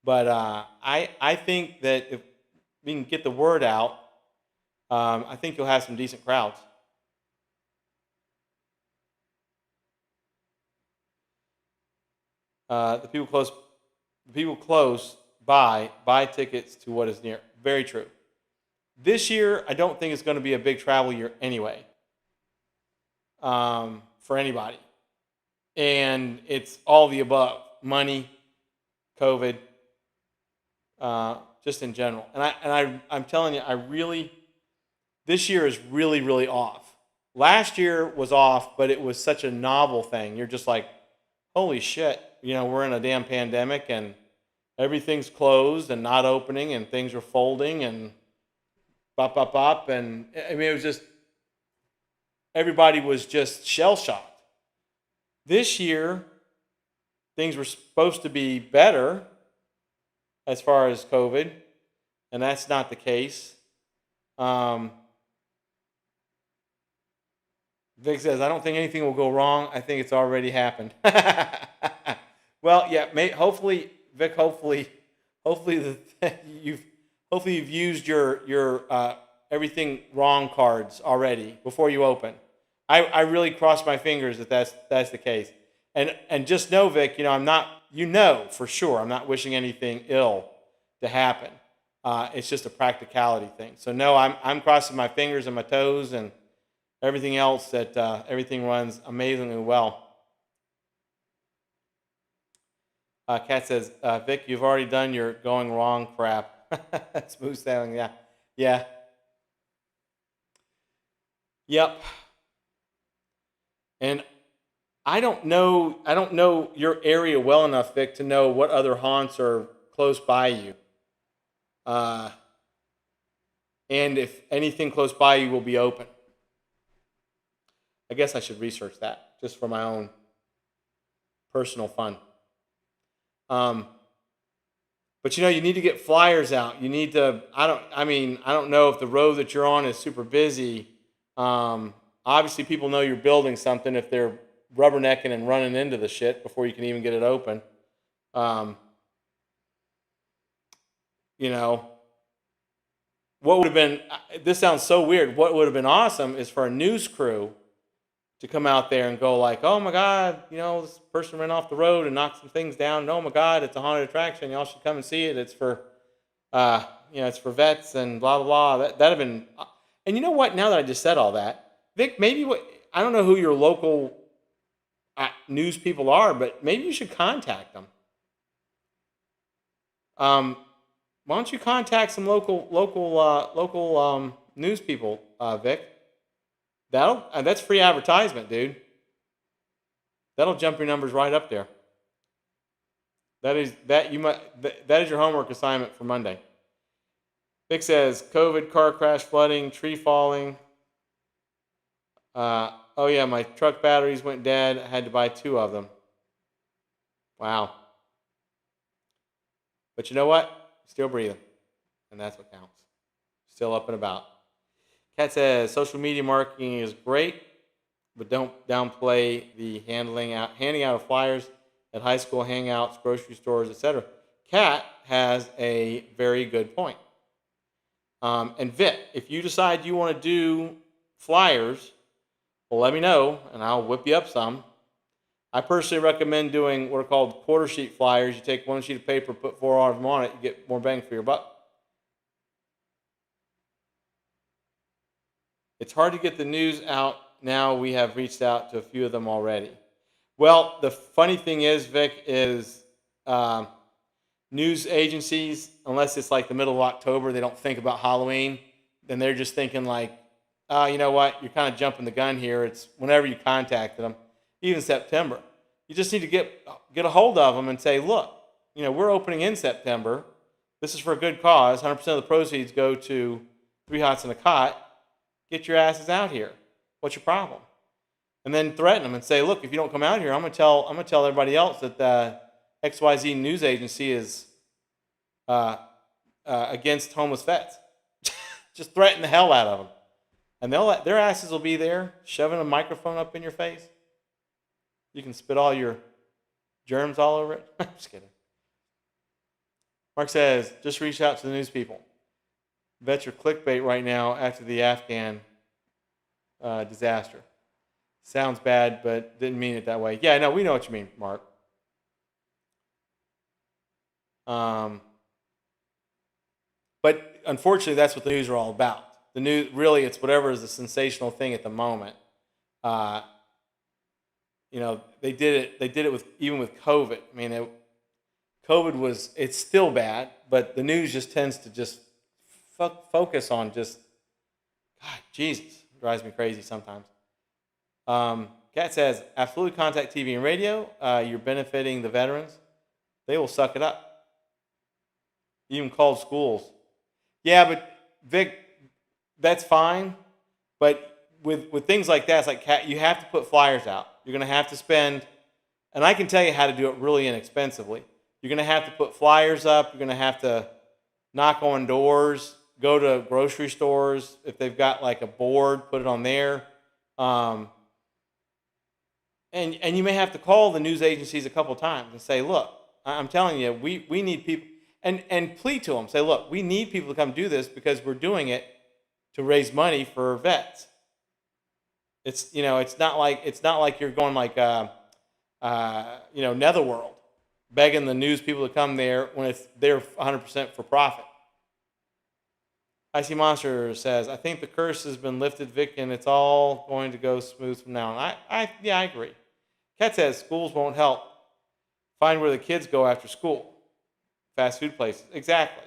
But I think that if we can get the word out, I think you'll have some decent crowds. The people close buy tickets to what is near. Very true. This year, I don't think it's going to be a big travel year anyway, for anybody. And it's all the above: money, COVID, just in general. And I'm telling you, this year is really, really off. Last year was off, but it was such a novel thing. You're just like, holy shit, we're in a damn pandemic and everything's closed and not opening and things are folding and bop. And I mean, it was just, everybody was just shell-shocked. This year, things were supposed to be better as far as COVID, and that's not the case. Vic says, I don't think anything will go wrong. I think it's already happened. Well, yeah, hopefully, Vic, hopefully you've used your everything wrong cards already before you open. I really cross my fingers that that's the case. And just know, Vic, I'm not, for sure, I'm not wishing anything ill to happen. It's just a practicality thing. So no, I'm crossing my fingers and my toes and everything else that everything runs amazingly well. Kat says, Vic, you've already done your going wrong crap. Smooth sailing, yeah. Yeah. Yep. And I don't know your area well enough, Vic, to know what other haunts are close by you. Uh, and if anything close by you will be open. I guess I should research that just for my own personal fun. But you need to get flyers out. You need to. I don't know if the road that you're on is super busy. Obviously, people know you're building something if they're rubbernecking and running into the shit before you can even get it open. You know, what would have been? This sounds so weird. What would have been awesome is for a news crew to come out there and go like, "Oh my God, this person ran off the road and knocked some things down. And oh my God, it's a haunted attraction. Y'all should come and see it. It's for, it's for vets and blah blah blah." That'd have been. And you know what? Now that I just said all that, Vic, maybe I don't know who your local news people are, but maybe you should contact them. Why don't you contact some local news people, Vic? That's free advertisement, dude. That'll jump your numbers right up there. That is your homework assignment for Monday. Vic says COVID, car crash, flooding, tree falling. Oh yeah, my truck batteries went dead. I had to buy 2 of them. Wow. But you know what? Still breathing, and that's what counts. Still up and about. Kat says social media marketing is great, but don't downplay the handing out of flyers at high school hangouts, grocery stores, etc. Kat has a very good point. And Vic, if you decide you want to do flyers, well, let me know, and I'll whip you up some. I personally recommend doing what are called quarter sheet flyers. You take 1 sheet of paper, put 4 of them on it, you get more bang for your buck. It's hard to get the news out now. We have reached out to a few of them already. Well, the funny thing is, Vic, is news agencies, unless it's like the middle of October, they don't think about Halloween. Then they're just thinking like, you know what, you're kind of jumping the gun here. It's whenever you contacted them, even September. You just need to get a hold of them and say, look, we're opening in September. This is for a good cause. 100% of the proceeds go to 3 Hots and a Cot. Get your asses out here. What's your problem? And then threaten them and say, look, if you don't come out here, I'm gonna tell everybody else that the XYZ news agency is against homeless vets. Just threaten the hell out of them, and their asses will be there shoving a microphone up in your face. You can spit all your germs all over it. I'm just kidding. Mark says, just reach out to the news people. Vets are clickbait right now after the Afghan disaster. Sounds bad, but didn't mean it that way. Yeah, no, we know what you mean, Mark. But unfortunately, that's what the news are all about. The news, really, it's whatever is the sensational thing at the moment. They did it with even with COVID. I mean, it's still bad, but the news just tends to just focus on just, God, Jesus, it drives me crazy sometimes. Kat says, absolutely contact TV and radio. You're benefiting the veterans. They will suck it up. Even called schools. Yeah, but Vic, that's fine. But with things like that, it's like, Kat, you have to put flyers out. You're going to have to spend, and I can tell you how to do it really inexpensively. You're going to have to put flyers up. You're going to have to knock on doors, go to grocery stores. If they've got like a board, put it on there. And you may have to call the news agencies a couple times and say, look, I'm telling you, we need people, and plead to them. Say, look, we need people to come do this because we're doing it to raise money for vets. It's not like you're going like netherworld, begging the news people to come there when they're 100% for profit. Icy Monster says, I think the curse has been lifted, Vic, and it's all going to go smooth from now on. I agree. Kat says, schools won't help. Find where the kids go after school. Fast food places. Exactly.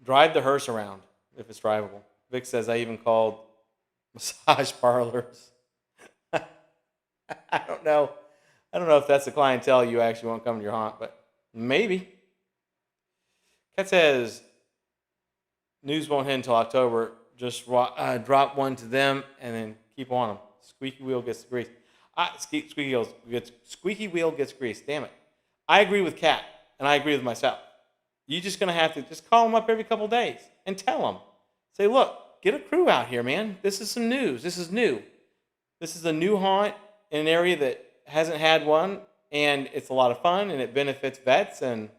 Drive the hearse around if it's drivable. Vic says, I even called massage parlors. I don't know. I don't know if that's the clientele you actually want coming to your haunt, but maybe. Kat says, news won't hit until October. Just drop one to them and then keep on them. Squeaky wheel gets the grease. Squeaky wheel gets grease. Damn it. I agree with Kat, and I agree with myself. You're just going to have to just call them up every couple days and tell them. Say, look, get a crew out here, man. This is some news. This is new. This is a new haunt in an area that hasn't had one, and it's a lot of fun, and it benefits vets. And,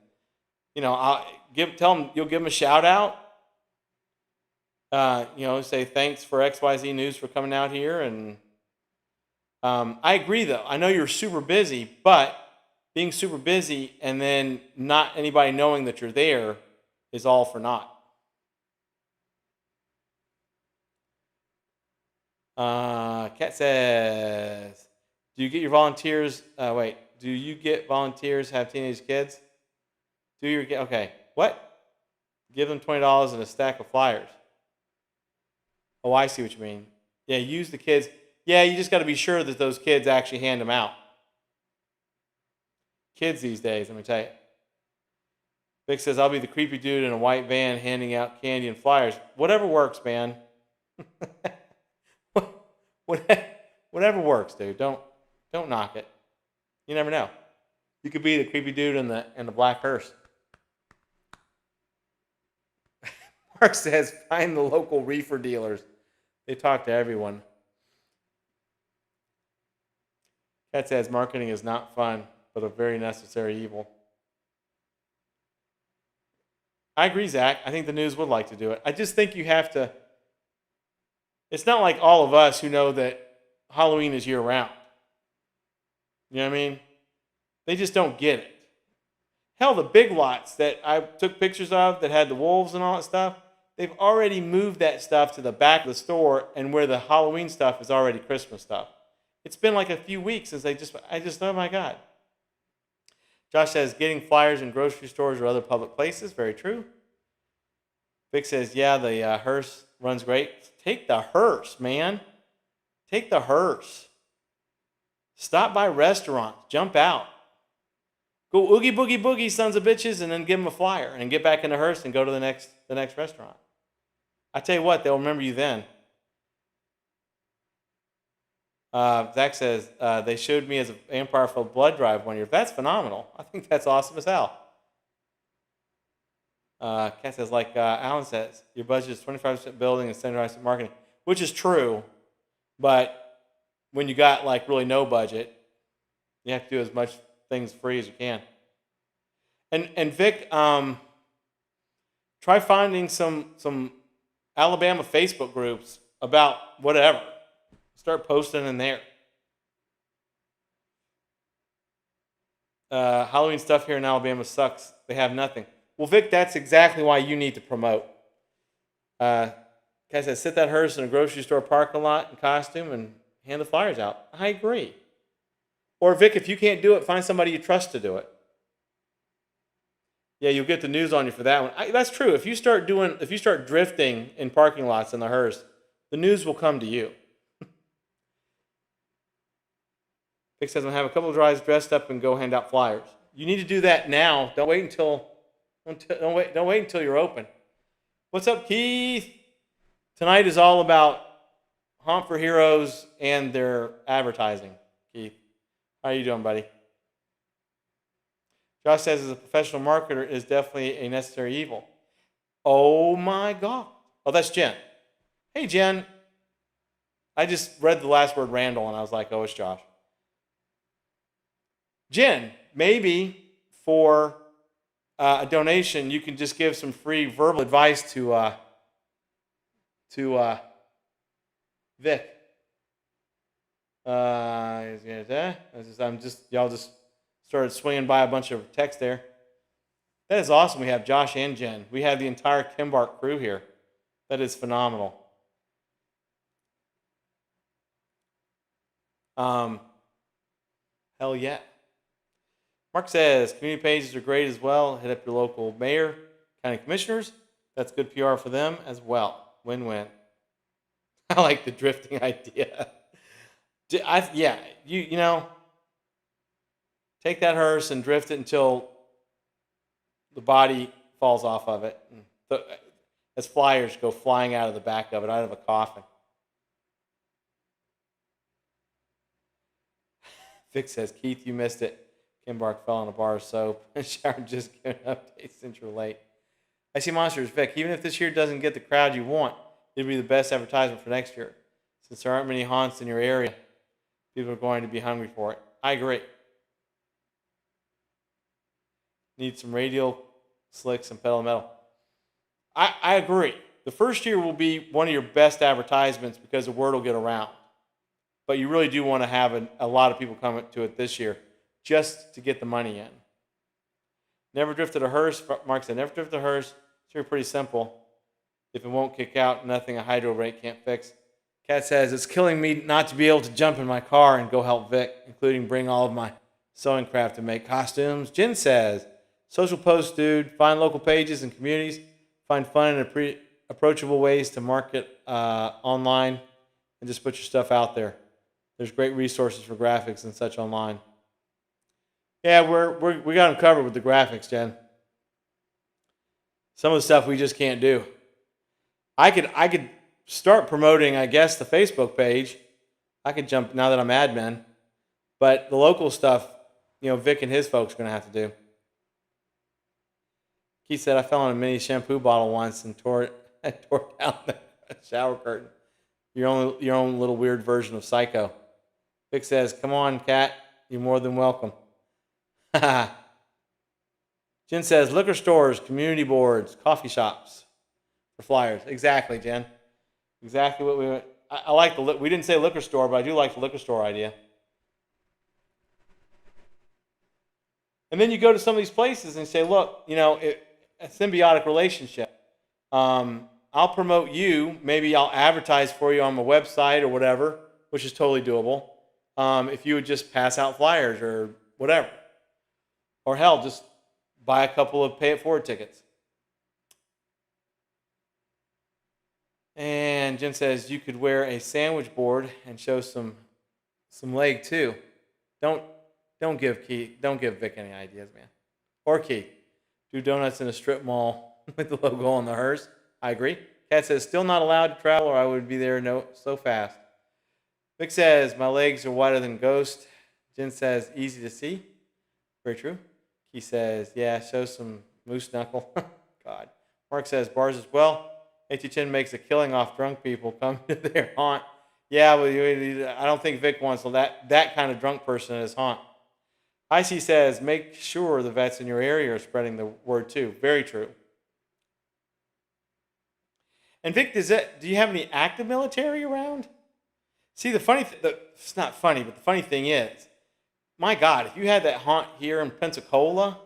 tell them you'll give them a shout out. Say thanks for XYZ News for coming out here. And I agree, though. I know you're super busy, but being super busy and then not anybody knowing that you're there is all for naught. Kat says, do you get your volunteers? Do you get volunteers have teenage kids? Okay. What? Give them $20 and a stack of flyers. Oh, I see what you mean. Yeah, use the kids. Yeah, you just got to be sure that those kids actually hand them out. Kids these days, let me tell you. Vic says, I'll be the creepy dude in a white van handing out candy and flyers. Whatever works, man. Whatever works, dude. Don't knock it. You never know. You could be the creepy dude in the black hearse. Mark says, find the local reefer dealers. They talk to everyone. Kat says, marketing is not fun, but a very necessary evil. I agree, Zach. I think the news would like to do it. I just think you have to. It's not like all of us who know that Halloween is year-round. You know what I mean? They just don't get it. Hell, the Big Lots that I took pictures of that had the wolves and all that stuff, they've already moved that stuff to the back of the store, and where the Halloween stuff is already Christmas stuff. It's been like a few weeks since oh my God. Josh says, getting flyers in grocery stores or other public places. Very true. Vic says, yeah, the hearse runs great. Take the hearse, man. Take the hearse. Stop by restaurants. Jump out. Go oogie boogie boogie, sons of bitches, and then give them a flyer and get back in the hearse and go to the next restaurant. I tell you what, they'll remember you then. Zach says, they showed me as a vampire for blood drive one year. That's phenomenal. I think that's awesome as hell. Kat says, like Alan says, your budget is 25% building and 75% marketing, which is true. But when you got like really no budget, you have to do as much things free as you can. And Vic, try finding some Alabama Facebook groups about whatever. Start posting in there. Halloween stuff here in Alabama sucks. They have nothing. Well, Vic, that's exactly why you need to promote. Guys said, sit that hearse in a grocery store parking lot in costume and hand the flyers out. I agree. Or Vic, if you can't do it, find somebody you trust to do it. Yeah, you'll get the news on you for that one. That's true. If you start drifting in parking lots in the hearse, the news will come to you. Vic says, I'm gonna have a couple of drives dressed up and go hand out flyers. You need to do that now. Don't wait until you're open. What's up, Keith? Tonight is all about Haunt for Heroes and their advertising. Keith, how are you doing, buddy? Josh says, as a professional marketer, it is definitely a necessary evil. Oh my God. Oh, that's Jen. Hey, Jen. I just read the last word Randall and I was like, oh, it's Josh. Jen, maybe for a donation, you can just give some free verbal advice to Vic. Y'all just started swinging by a bunch of text there. That is awesome. We have Josh and Jen. We have the entire Kimbark crew here. That is phenomenal. Hell yeah. Mark says community pages are great as well. Hit up your local mayor, county commissioners. That's good PR for them as well. Win-win. I like the drifting idea. You know, take that hearse and drift it until the body falls off of it. As flyers go flying out of the back of it, out of a coffin. Vic says, Keith, you missed it. Kimbark fell in a bar of soap. Sharon just giving updates since you're late. I see monsters. Vic, even if this year doesn't get the crowd you want, it'd be the best advertisement for next year. Since there aren't many haunts in your area, people are going to be hungry for it. I agree. Need some radial slicks and pedal metal. I agree. The first year will be one of your best advertisements because the word will get around. But you really do want to have a lot of people come to it this year just to get the money in. Never drifted a hearse. Mark said, never drifted a hearse. It's pretty simple. If it won't kick out, nothing a hydro brake can't fix. Kat says, it's killing me not to be able to jump in my car and go help Vic, including bring all of my sewing craft to make costumes. Jen says, social posts, dude. Find local pages and communities. Find fun and approachable ways to market online and just put your stuff out there. There's great resources for graphics and such online. Yeah, we got them covered with the graphics, Jen. Some of the stuff we just can't do. I could start promoting, I guess, the Facebook page. I could jump now that I'm admin. But the local stuff, Vic and his folks are going to have to do. Keith said, I fell on a mini shampoo bottle once and tore down the shower curtain. Your own little weird version of Psycho. Vic says, come on, Kat. You're more than welcome. Jen says, liquor stores, community boards, coffee shops for flyers. Exactly, Jen. Exactly what we went. I like we didn't say liquor store, but I do like the liquor store idea. And then you go to some of these places and say, look, a symbiotic relationship. I'll promote you. Maybe I'll advertise for you on my website or whatever, which is totally doable. If you would just pass out flyers or whatever. Or hell, just buy a couple of pay it forward tickets. And Jen says you could wear a sandwich board and show some leg too. Don't give Vic any ideas, man. Or Keith. Do donuts in a strip mall with the logo on the hearse. I agree. Kat says, still not allowed to travel or I would be there so fast. Vic says, my legs are wider than Ghost. Jen says, easy to see. Very true. He says, yeah, show some moose knuckle. God. Mark says, bars as well. AT Chin makes a killing off drunk people come to their haunt. Yeah, well, I don't think Vic wants that kind of drunk person at his haunt. IC says, make sure the vets in your area are spreading the word too. Very true. And Vic, do you have any active military around? See, it's not funny, but the funny thing is, my God, if you had that haunt here in Pensacola,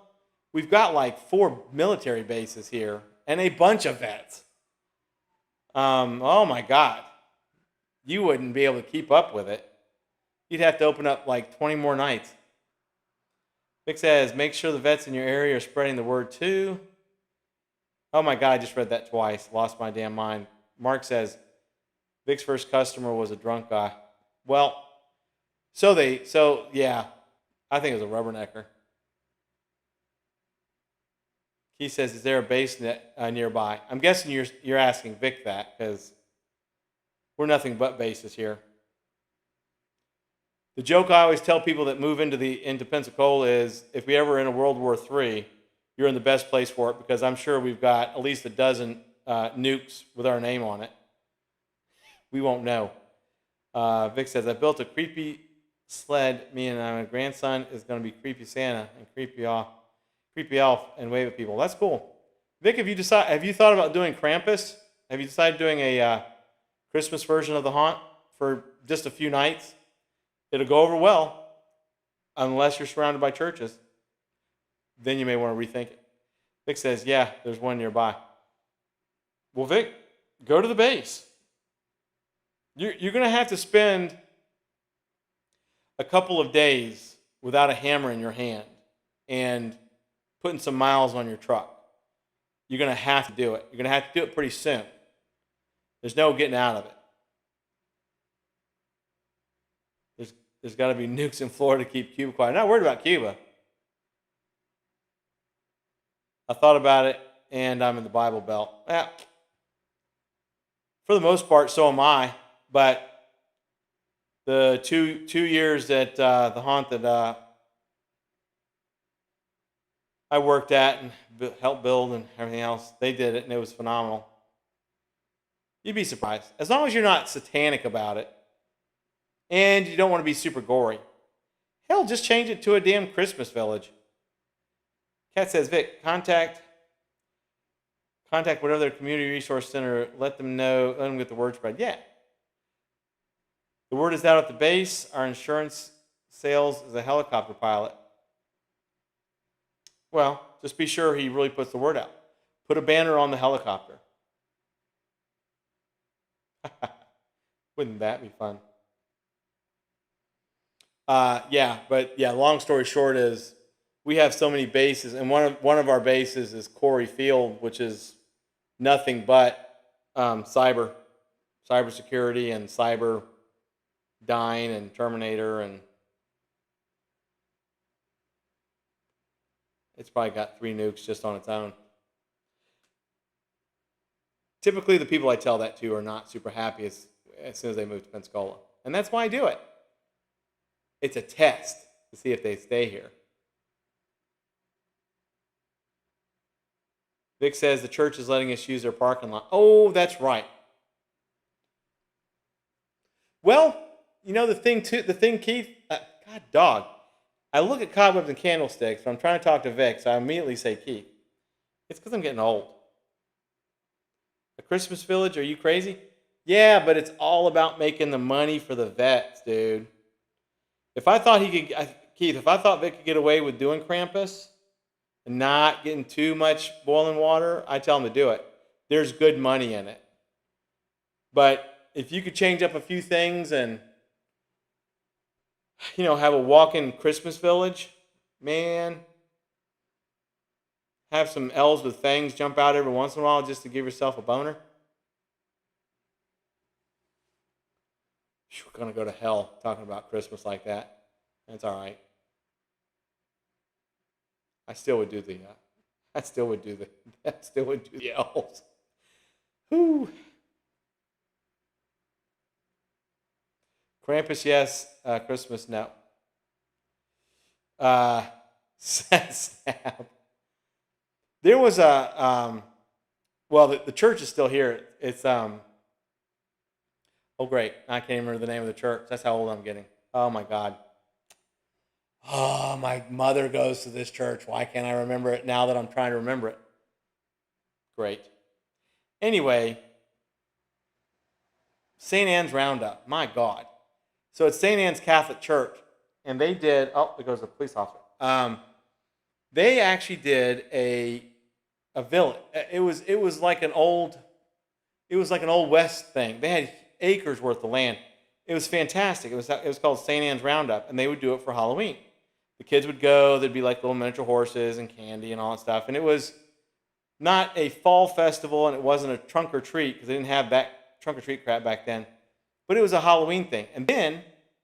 we've got like 4 military bases here and a bunch of vets. Oh my God. You wouldn't be able to keep up with it. You'd have to open up like 20 more nights. Vic says, make sure the vets in your area are spreading the word too. Oh my God, I just read that twice. Lost my damn mind. Mark says, Vic's first customer was a drunk guy. Well, yeah, I think it was a rubbernecker. He says, is there a base nearby? I'm guessing you're asking Vic that because we're nothing but bases here. The joke I always tell people that move into Pensacola is, if we ever in a World War III, you're in the best place for it because I'm sure we've got at least a dozen nukes with our name on it. We won't know. Vic says, I built a creepy sled. Me and my grandson is going to be creepy Santa and creepy elf and wave at people. That's cool. Vic, have you thought about doing Krampus? Have you decided doing a Christmas version of the haunt for just a few nights? It'll go over well, unless you're surrounded by churches. Then you may want to rethink it. Vic says, yeah, there's one nearby. Well, Vic, go to the base. You're going to have to spend a couple of days without a hammer in your hand and putting some miles on your truck. You're going to have to do it. You're going to have to do it pretty soon. There's no getting out of it. There's got to be nukes in Florida to keep Cuba quiet. I'm not worried about Cuba. I thought about it, and I'm in the Bible Belt. Yeah. For the most part, so am I. But the two years at the haunt that I worked at and helped build and everything else, they did it, and it was phenomenal. You'd be surprised. As long as you're not satanic about it, and you don't want to be super gory. Hell, just change it to a damn Christmas village. Kat says, Vic, contact whatever their community resource center, let them get the word spread. Yeah. The word is out at the base. Our insurance sales is a helicopter pilot. Well, just be sure he really puts the word out. Put a banner on the helicopter. Wouldn't that be fun? Long story short is we have so many bases, and one of our bases is Corey Field, which is nothing but cybersecurity and cyber dying and Terminator, and it's probably got 3 nukes just on its own. Typically, the people I tell that to are not super happy as soon as they move to Pensacola, and that's why I do it. It's a test to see if they stay here. Vic says the church is letting us use their parking lot. Oh, that's right. Well, you know the thing, Keith. God, dog. I look at cobwebs and candlesticks, but I'm trying to talk to Vic, so I immediately say Keith. It's because I'm getting old. A Christmas village? Are you crazy? Yeah, but it's all about making the money for the vets, dude. If I thought if I thought Vic could get away with doing Krampus and not getting too much boiling water, I'd tell him to do it. There's good money in it. But if you could change up a few things and, have a walk-in Christmas village, man, have some elves with fangs jump out every once in a while just to give yourself a boner. We're going to go to hell talking about Christmas like that. That's all right. I still would do the elves. Whew. Krampus, yes. Christmas, no. Snap. There was the church is still here. It's oh great, I can't even remember the name of the church. That's how old I'm getting. Oh my God. Oh, my mother goes to this church. Why can't I remember it now that I'm trying to remember it? Great. Anyway, St. Anne's Roundup. My God. So it's St. Anne's Catholic Church, and they did. Oh, there goes the police officer. They actually did a village. It was like an old West thing. They had acres worth of land. It was fantastic. It was called St. Anne's Roundup, and they would do it for Halloween. The kids would go. There'd be like little miniature horses and candy and all that stuff. And it was not a fall festival, and it wasn't a trunk or treat because they didn't have that trunk or treat crap back then. But it was a Halloween thing. And then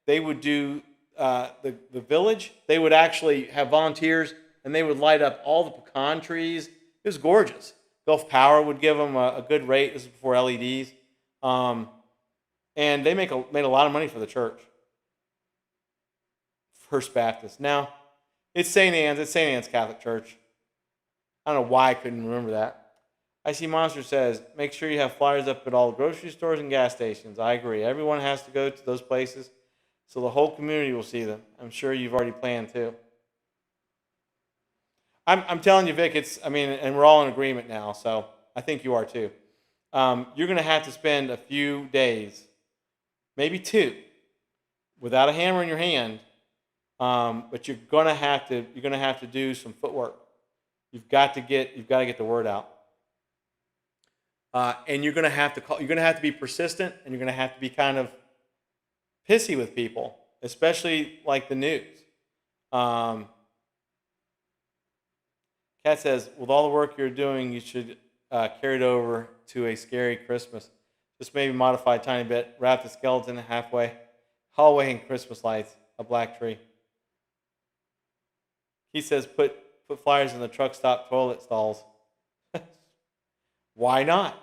they would do the village. They would actually have volunteers, and they would light up all the pecan trees. It was gorgeous. Gulf Power would give them a good rate. This is before LEDs. And they made a lot of money for the church. First Baptist. Now, it's St. Anne's. It's St. Anne's Catholic Church. I don't know why I couldn't remember that. I See Monster says, make sure you have flyers up at all the grocery stores and gas stations. I agree. Everyone has to go to those places so the whole community will see them. I'm sure you've already planned too. I'm telling you, Vic, and we're all in agreement now, so I think you are too. You're going to have to spend a few days, maybe 2, without a hammer in your hand. But you're gonna have to do some footwork. You've got to get the word out. And you're gonna have to you're gonna have to be persistent, and you're gonna have to be kind of pissy with people, especially like the news. Um, Kat says, with all the work you're doing, you should carry it over to a scary Christmas. Just maybe modify a tiny bit. Wrap the skeleton halfway, hallway, and Christmas lights. A black tree. He says, put flyers in the truck stop toilet stalls. Why not?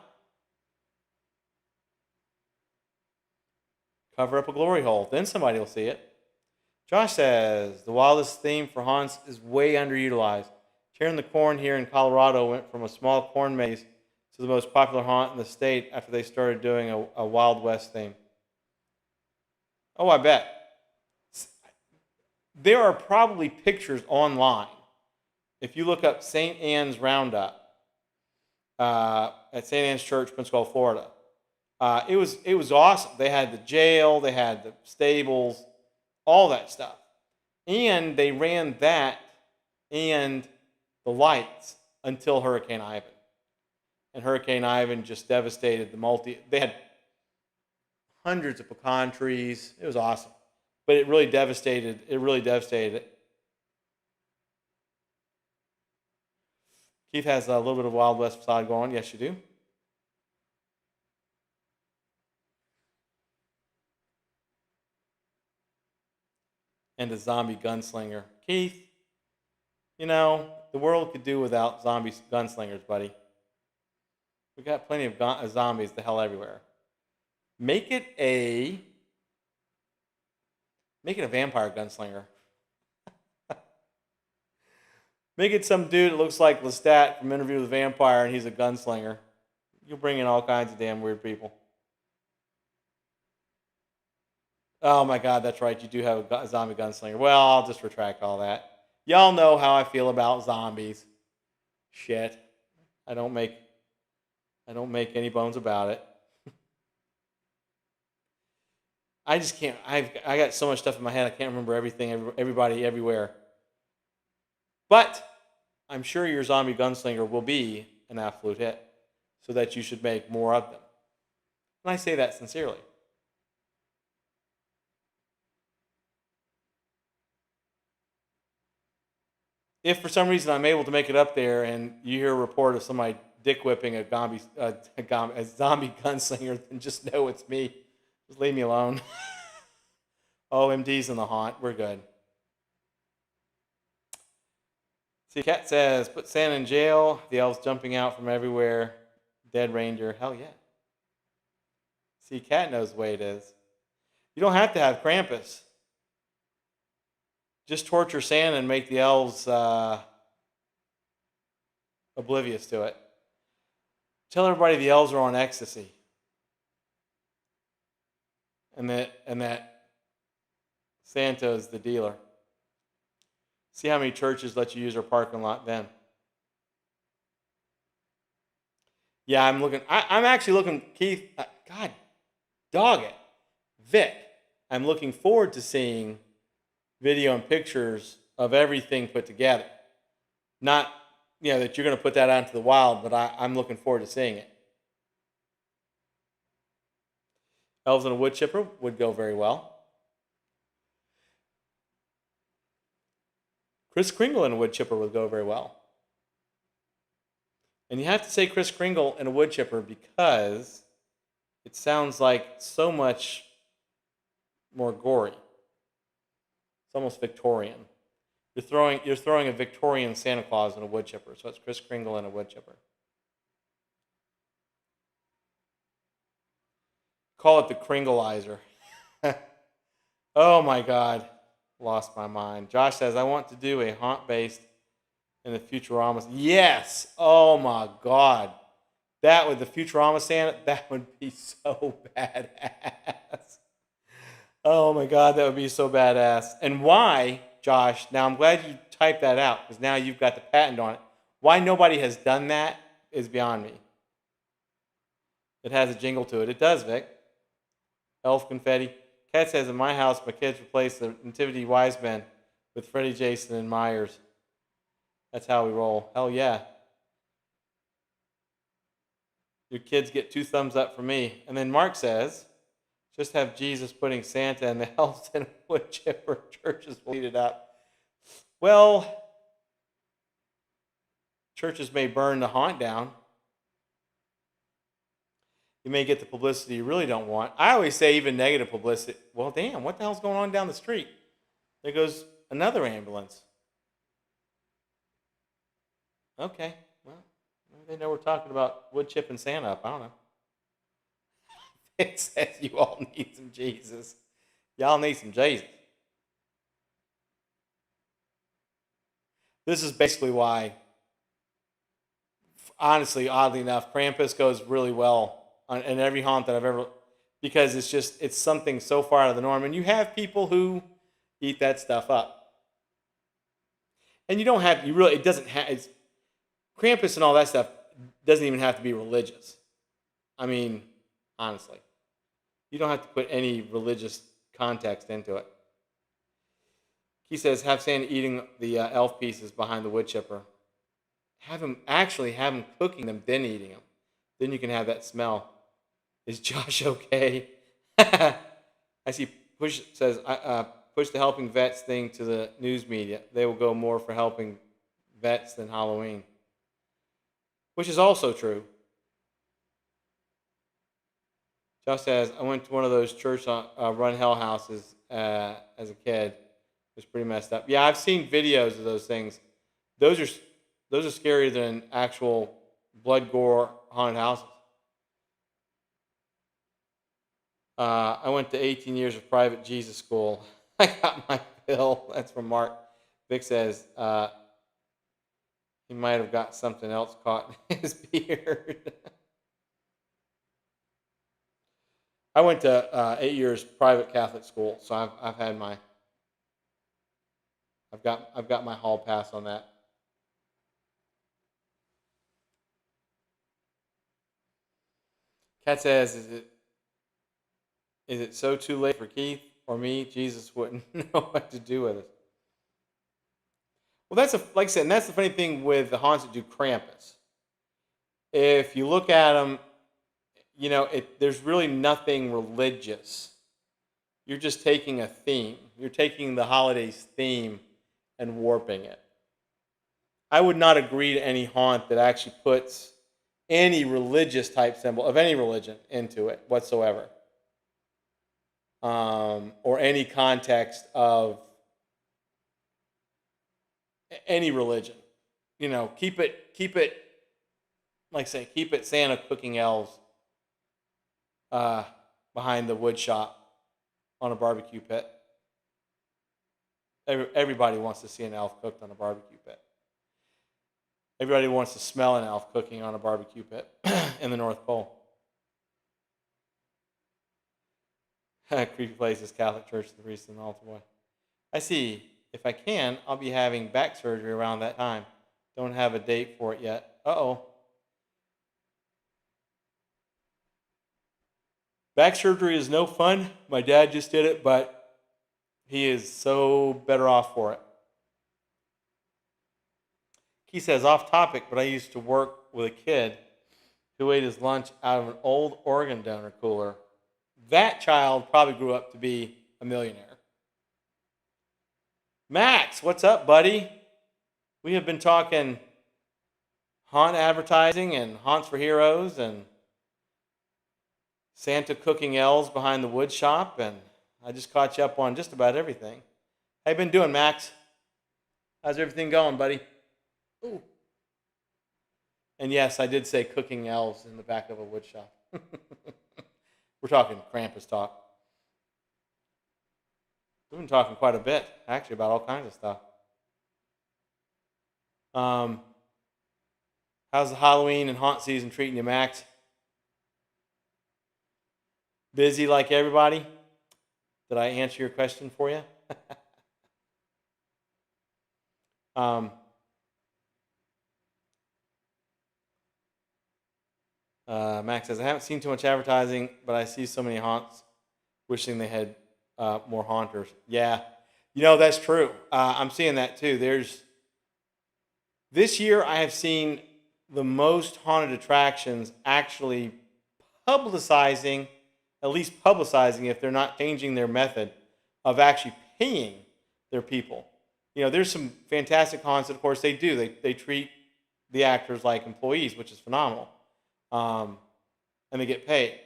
Cover up a glory hole. Then somebody will see it. Josh says, the wildest theme for haunts is way underutilized. Tearing the corn here in Colorado went from a small corn maze to the most popular haunt in the state after they started doing a Wild West theme. Oh, I bet. There are probably pictures online. If you look up St. Anne's Roundup at St. Anne's Church, Pensacola, Florida, it was awesome. They had the jail, they had the stables, all that stuff, and they ran that and the lights until Hurricane Ivan. And Hurricane Ivan just devastated they had hundreds of pecan trees. It was awesome. But it really devastated it. Keith has a little bit of Wild West facade going on. Yes, you do. And a zombie gunslinger. Keith, the world could do without zombie gunslingers, buddy. We got plenty of zombies the hell everywhere. Make it a vampire gunslinger. Make it some dude that looks like Lestat from Interview with a Vampire, and he's a gunslinger. You'll bring in all kinds of damn weird people. Oh my God, that's right. You do have a zombie gunslinger. Well, I'll just retract all that. Y'all know how I feel about zombies. Shit. I don't make any bones about it. I just can't. I got so much stuff in my head. I can't remember everything, everybody, everywhere. But I'm sure your zombie gunslinger will be an absolute hit, so that you should make more of them. And I say that sincerely. If for some reason I'm able to make it up there and you hear a report of somebody dick whipping a zombie gunslinger, then just know it's me. Just leave me alone. OMD's in the haunt. We're good. See, Kat says, put Santa in jail. The elves jumping out from everywhere. Dead reindeer. Hell yeah. See, Kat knows the way it is. You don't have to have Krampus. Just torture Santa and make the elves oblivious to it. Tell everybody the elves are on ecstasy. And that Santa is the dealer. See how many churches let you use our parking lot then. Yeah, I'm looking. I'm actually looking, Keith. God, dog it, Vic. I'm looking forward to seeing video and pictures of everything put together. Not, that you're going to put that out into the wild, but I'm looking forward to seeing it. Elves and a wood chipper would go very well. Kris Kringle and a wood chipper would go very well. And you have to say Kris Kringle and a wood chipper because it sounds like so much more gory. It's almost Victorian. You're throwing a Victorian Santa Claus and a wood chipper, so it's Kris Kringle and a wood chipper. Call it the Kringleizer. Oh my God. Lost my mind. Josh says, I want to do a haunt based in the Futurama. Yes. Oh my God. That with the Futurama Santa, that would be so badass. Oh my God, that would be so badass. And why, Josh, now I'm glad you typed that out because now you've got the patent on it. Why nobody has done that is beyond me. It has a jingle to it. It does, Vic. Elf confetti. Kat says, in my house, my kids replace the Nativity Wise Men with Freddie, Jason, and Myers. That's how we roll. Hell yeah. Your kids get 2 thumbs up from me. And then Mark says, just have Jesus putting Santa and the elves in a wood chipper. Churches will eat it up. Well, churches may burn the haunt down. You may get the publicity you really don't want. I always say even negative publicity. Well, damn, what the hell's going on down the street? There goes another ambulance. Okay, well, maybe they know we're talking about wood chipping Santa up. I don't know. It says you all need some Jesus. Y'all need some Jesus. This is basically why, honestly, oddly enough, Krampus goes really well in every haunt that I've ever, because it's something so far out of the norm. And you have people who eat that stuff up. And you really, it doesn't have, it's, Krampus and all that stuff doesn't even have to be religious. I mean, honestly. You don't have to put any religious context into it. He says, have Santa eating the elf pieces behind the wood chipper. Have him cooking them, then eating them. Then you can have that smell. Is Josh okay? I see Push says, push the helping vets thing to the news media. They will go more for helping vets than Halloween. Which is also true. Josh says, I went to one of those church run hell houses as a kid. It was pretty messed up. Yeah, I've seen videos of those things. Those are scarier than actual blood gore haunted houses. I went to 18 years of private Jesus school. I got my fill. That's from Mark. Vic says he might have got something else caught in his beard. I went to 8 years private Catholic school, so I've got my hall pass on that. Kat says, is it so too late for Keith or me? Jesus wouldn't know what to do with it. Well, like I said, and that's the funny thing with the haunts that do Krampus. If you look at them, there's really nothing religious. You're just taking a theme. You're taking the holidays theme and warping it. I would not agree to any haunt that actually puts any religious type symbol of any religion into it whatsoever. Or any context of any religion. Keep it, like I say, keep it Santa cooking elves behind the wood shop on a barbecue pit. Everybody wants to see an elf cooked on a barbecue pit. Everybody wants to smell an elf cooking on a barbecue pit in the North Pole. Creepy Places, Catholic Church, the Priest and the Altar Boy. I see. If I can, I'll be having back surgery around that time. Don't have a date for it yet. Uh-oh. Back surgery is no fun. My dad just did it, but he is so better off for it. He says, off topic, but I used to work with a kid who ate his lunch out of an old organ donor cooler. That child probably grew up to be a millionaire. Max, what's up, buddy? We have been talking haunt advertising and haunts for heroes and Santa cooking elves behind the wood shop, and I just caught you up on just about everything. How you been doing, Max? How's everything going, buddy? Ooh. And yes, I did say cooking elves in the back of a wood shop. We're talking Krampus talk. We've been talking quite a bit, actually, about all kinds of stuff. How's the Halloween and haunt season treating you, Max? Busy like everybody? Did I answer your question for you? Max says, I haven't seen too much advertising, but I see so many haunts wishing they had more haunters. Yeah, that's true. I'm seeing that too. This year I have seen the most haunted attractions actually publicizing, at least publicizing, if they're not changing their method of actually paying their people. There's some fantastic haunts that, of course, they do. They treat the actors like employees, which is phenomenal, and they get paid.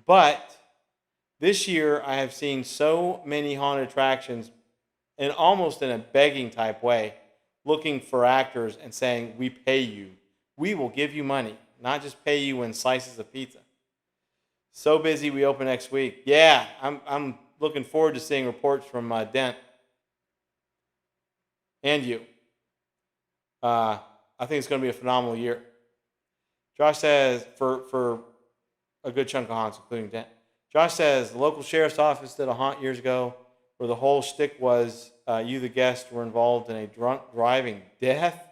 But this year, I have seen so many haunted attractions, and almost in a begging type way, looking for actors and saying, "We pay you. We will give you money, not just pay you in slices of pizza." So busy. We open next week. Yeah, I'm looking forward to seeing reports from Dent and you. I think it's going to be a phenomenal year. Josh says for a good chunk of haunts, including Dent. Josh says the local sheriff's office did a haunt years ago where the whole shtick was you, the guest, were involved in a drunk driving death,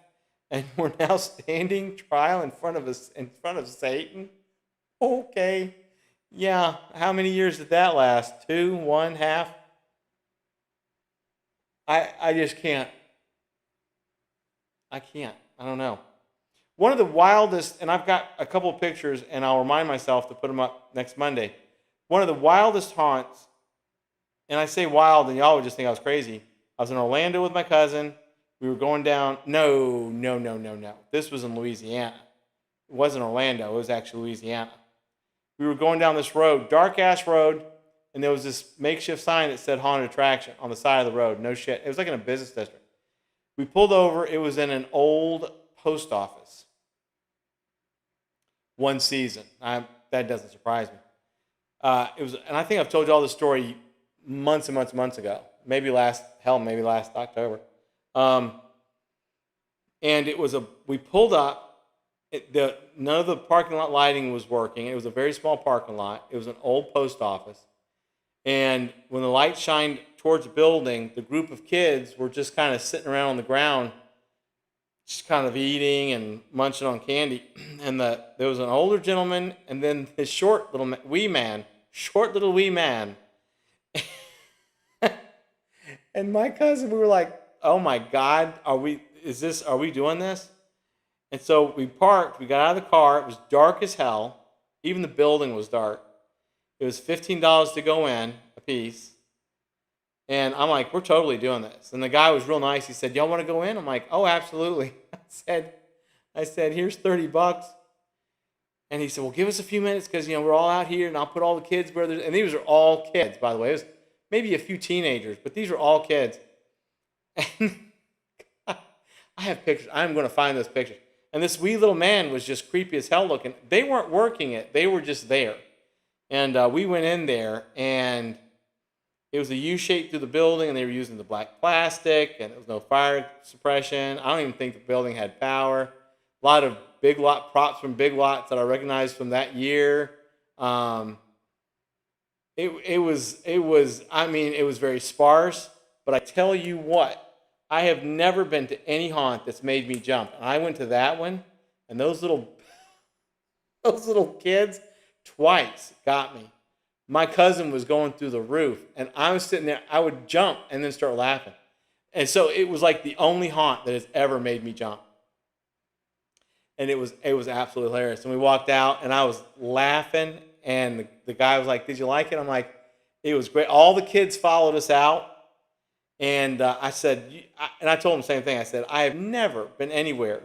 and we're now standing trial in front of Satan. Okay, yeah. How many years did that last? 2, 1, half? I just can't. I can't. I don't know. One of the wildest, and I've got a couple of pictures, and I'll remind myself to put them up next Monday. One of the wildest haunts, and I say wild, and y'all would just think I was crazy. I was in Orlando with my cousin. We were going down. No. This was in Louisiana. It wasn't Orlando. It was actually Louisiana. We were going down this road, dark ass road, and there was this makeshift sign that said haunted attraction on the side of the road. No shit. It was like in a business district. We pulled over. It was in an old post office. One season. That doesn't surprise me. It was, and I think I've told you all this story months and months ago. Maybe last October. And we pulled up. None of the parking lot lighting was working. It was a very small parking lot. It was an old post office. And when the light shined towards the building, the group of kids were just kind of sitting around on the ground, just kind of eating and munching on candy. And there was an older gentleman, and then his short little wee man. And my cousin, we were like, "Oh my God, are we doing this?" And so we parked. We got out of the car. It was dark as hell. Even the building was dark. It was $15 to go in a piece. And I'm like, "We're totally doing this." And the guy was real nice. He said, "Y'all want to go in?" I'm like, "Oh, absolutely." I said, "Here's $30." And he said, "Well, give us a few minutes because we're all out here, and I'll put all the kids where there's." And these are all kids, by the way. It was maybe a few teenagers, but these are all kids. And I have pictures. I'm going to find those pictures. And this wee little man was just creepy as hell looking. They weren't working it. They were just there. And we went in there, and it was a U shape through the building, and they were using the black plastic, and there was no fire suppression. I don't even think the building had power. A lot of big lot props from Big Lots that I recognized from that year. It was very sparse. But I tell you what, I have never been to any haunt that's made me jump. And I went to that one, and those little kids twice got me. My cousin was going through the roof, and I was sitting there. I would jump and then start laughing. And so it was like the only haunt that has ever made me jump. And it was absolutely hilarious. And we walked out, and I was laughing, and the guy was like, "Did you like it?" I'm like, "It was great." All the kids followed us out. And I said, and I told him the same thing. I said, "I have never been anywhere."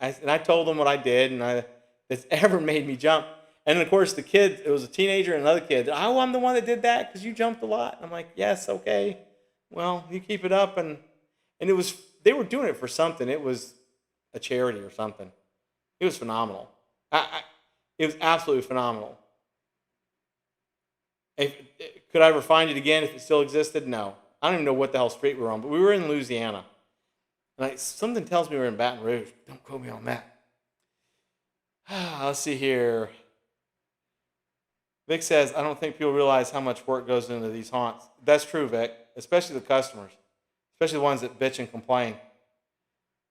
And I told them what I did, and that's ever made me jump. And of course, the kid, it was a teenager and another kid. "Oh, I'm the one that did that because you jumped a lot." I'm like, "Yes, okay. Well, you keep it up." And they were doing it for something. It was a charity or something. It was phenomenal. It was absolutely phenomenal. Could I ever find it again if it still existed? No. I don't even know what the hell street we were on, but we were in Louisiana. And something tells me we're in Baton Rouge. Don't quote me on that. Let's see here. Vic says, "I don't think people realize how much work goes into these haunts." That's true, Vic, especially the customers, especially the ones that bitch and complain.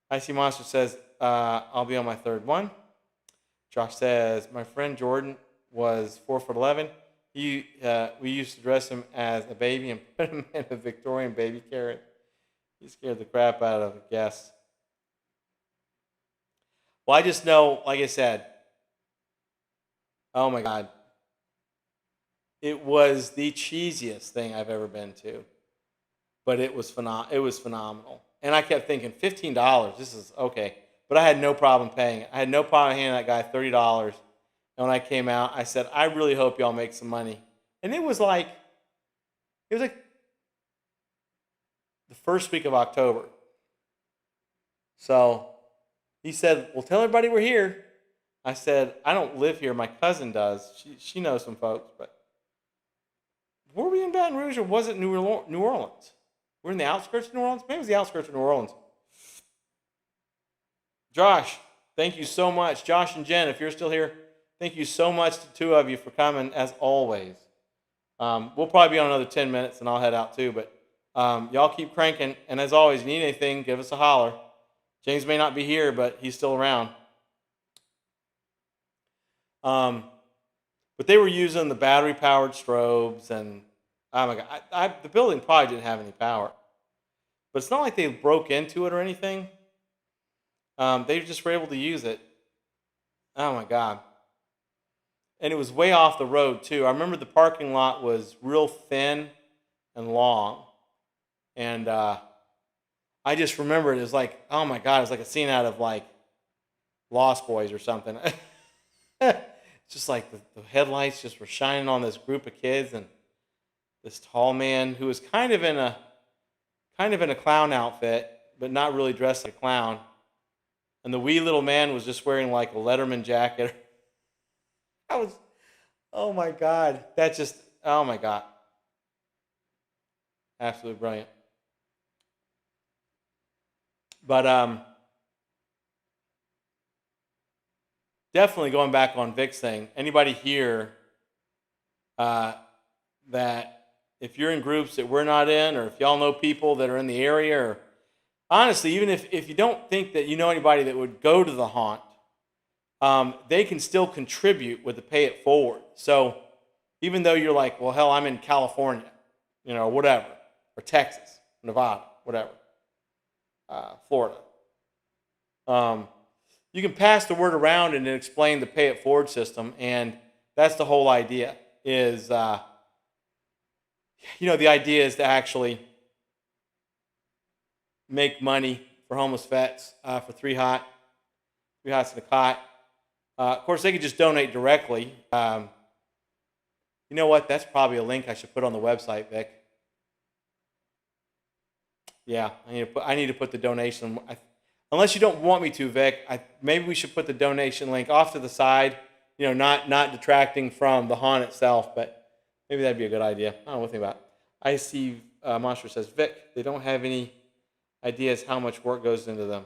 Icy Monster says, "I'll be on my third one." Josh says, "My friend Jordan was 4'11". We used to dress him as a baby and put him in a Victorian baby carriage. He scared the crap out of guests. Well, I just know, like I said, oh my God, it was the cheesiest thing I've ever been to, but it was phenomenal. And I kept thinking, $15, this is okay. But I had no problem paying it. I had no problem handing that guy $30. And when I came out, I said, I really hope y'all make some money. And it was like the first week of October. So he said, well, tell everybody we're here. I said, I don't live here. My cousin does. She knows some folks. But were we in Baton Rouge or was it New Orleans? We're in the outskirts of New Orleans? Maybe it was the outskirts of New Orleans. Josh, thank you so much. Josh and Jen, if you're still here, thank you so much to the two of you for coming, as always. We'll probably be on another 10 minutes, and I'll head out too. But y'all keep cranking. And as always, you need anything, give us a holler. James may not be here, but he's still around. But they were using the battery-powered strobes, and oh my God, the building probably didn't have any power. But it's not like they broke into it or anything. They just were able to use it. Oh my God. And it was way off the road too. I remember the parking lot was real thin and long. And I just remember it as like, oh my God, it's like a scene out of like Lost Boys or something. It's just like the headlights just were shining on this group of kids and this tall man who was kind of in a clown outfit, but not really dressed like a clown. And the wee little man was just wearing like a Letterman jacket. Oh my God. Oh my God. Absolutely brilliant. But definitely going back on Vic's thing, anybody here that if you're in groups that we're not in, or if y'all know people that are in the area, or honestly, even if you don't think that you know anybody that would go to the haunt, they can still contribute with the pay it forward. So even though you're like, well, hell, I'm in California, or whatever, or Texas, Nevada, whatever, Florida, you can pass the word around and explain the pay it forward system. And that's the whole idea is, the idea is to actually make money for homeless vets for three hots and a cot. Of course, they could just donate directly. You know what? That's probably a link I should put on the website, Vic. Yeah, I need to put the donation. Unless you don't want me to, Vic, maybe we should put the donation link off to the side. Not detracting from the haunt itself, but maybe that'd be a good idea. I don't know what to think about it. I see Monster says, Vic, they don't have any ideas how much work goes into them.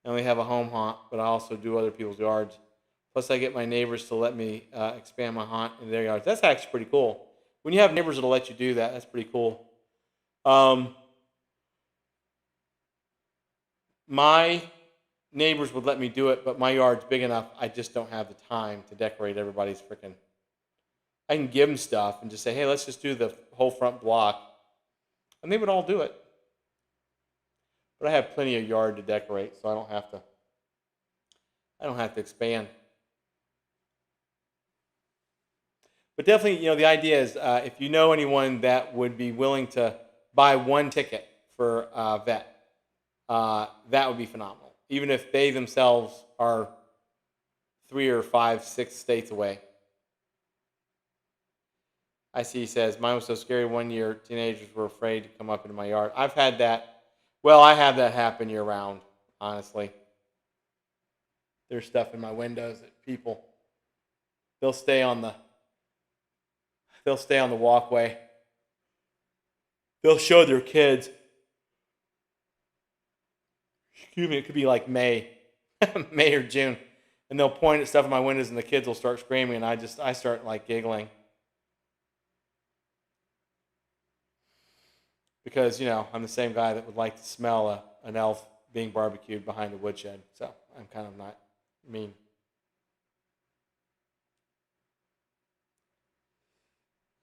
I only have a home haunt, but I also do other people's yards. Plus, I get my neighbors to let me expand my haunt in their yards. That's actually pretty cool. When you have neighbors that'll let you do that, that's pretty cool. My neighbors would let me do it, but my yard's big enough, I just don't have the time to decorate everybody's freaking... I can give them stuff and just say, hey, let's just do the whole front block. And they would all do it. But I have plenty of yard to decorate, so I don't have to expand. But definitely, the idea is if you know anyone that would be willing to buy one ticket for a vet, that would be phenomenal. Even if they themselves are 3 or 5, 6 states away. I see he says, mine was so scary one year, teenagers were afraid to come up into my yard. I've had that. Well, I have that happen year round, honestly. There's stuff in my windows that people, they'll stay on the walkway. They'll show their kids. Excuse me, it could be like May or June. And they'll point at stuff in my windows and the kids will start screaming and I start like giggling. Because, I'm the same guy that would like to smell an elf being barbecued behind a woodshed. So I'm kind of not mean.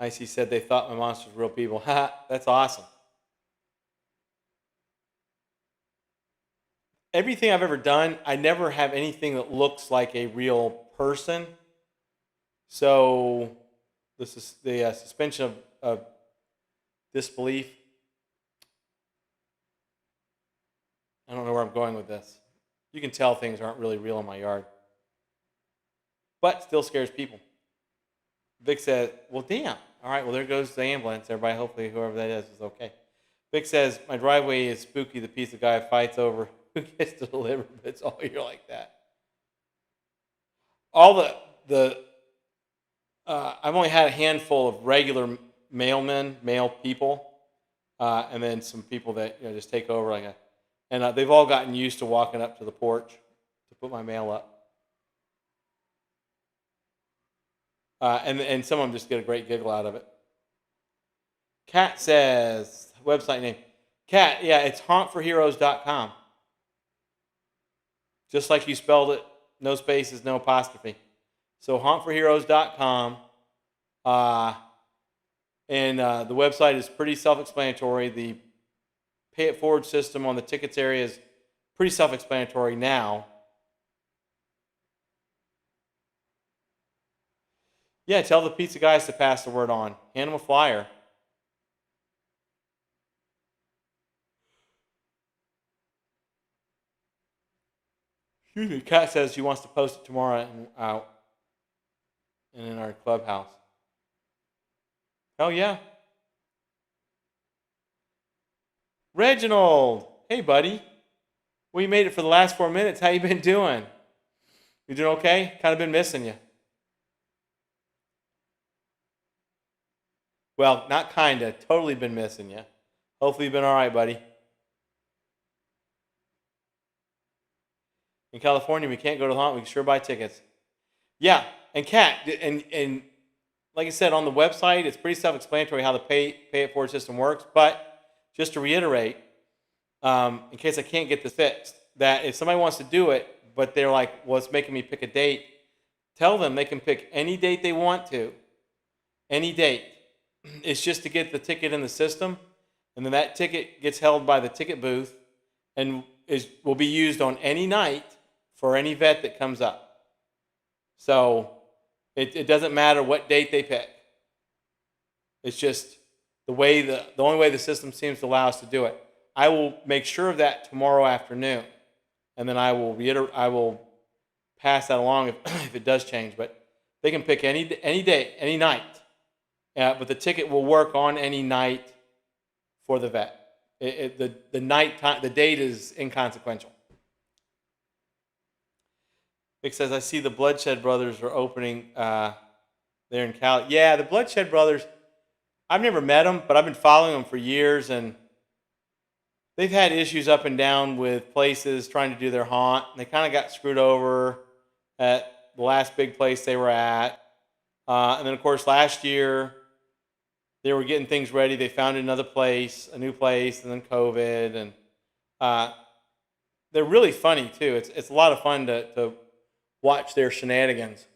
Icy said they thought my monsters were real people. Ha, that's awesome. Everything I've ever done, I never have anything that looks like a real person. So this is the suspension of disbelief. I don't know where I'm going with this. You can tell things aren't really real in my yard. But still scares people. Vic said, well, damn. All right, well, there goes the ambulance. Everybody, hopefully, whoever that is okay. Vic says, my driveway is spooky. The piece of guy fights over who gets to deliver bits all year like that. All I've only had a handful of regular mailmen, mail people, and then some people that just take over and they've all gotten used to walking up to the porch to put my mail up. And some of them just get a great giggle out of it. Kat says, website name. Kat, yeah, it's hauntforheroes.com. Just like you spelled it, no spaces, no apostrophe. So hauntforheroes.com. And the website is pretty self-explanatory. The pay it forward system on the tickets area is pretty self-explanatory now. Yeah, tell the pizza guys to pass the word on. Hand them a flyer. Excuse me. Kat says she wants to post it tomorrow and in our clubhouse. Oh, yeah. Reginald. Hey, buddy. We made it for the last 4 minutes. How you been doing? You doing okay? Kind of been missing you. Well, not kinda. Totally been missing you. Hopefully you've been all right, buddy. In California, we can't go to the haunt. We can sure buy tickets. Yeah, and Kat, and like I said, on the website, it's pretty self-explanatory how the pay it forward system works. But just to reiterate, in case I can't get this fixed, that if somebody wants to do it, but they're like, well, it's making me pick a date, tell them they can pick any date they want to. Any date. It's just to get the ticket in the system, and then that ticket gets held by the ticket booth and will be used on any night for any vet that comes up. So it doesn't matter what date they pick. It's just the only way the system seems to allow us to do it. I will make sure of that tomorrow afternoon, and then I will pass that along if it does change. But they can pick any day, any night. But the ticket will work on any night for the vet. The night time, the date is inconsequential. Vic says, I see the Bloodshed Brothers are opening there in Cali. Yeah, the Bloodshed Brothers, I've never met them, but I've been following them for years, and they've had issues up and down with places trying to do their haunt. They kind of got screwed over at the last big place they were at. And then, of course, last year, they were getting things ready. They found another place, a new place, and then COVID. And they're really funny, too. It's a lot of fun to watch their shenanigans.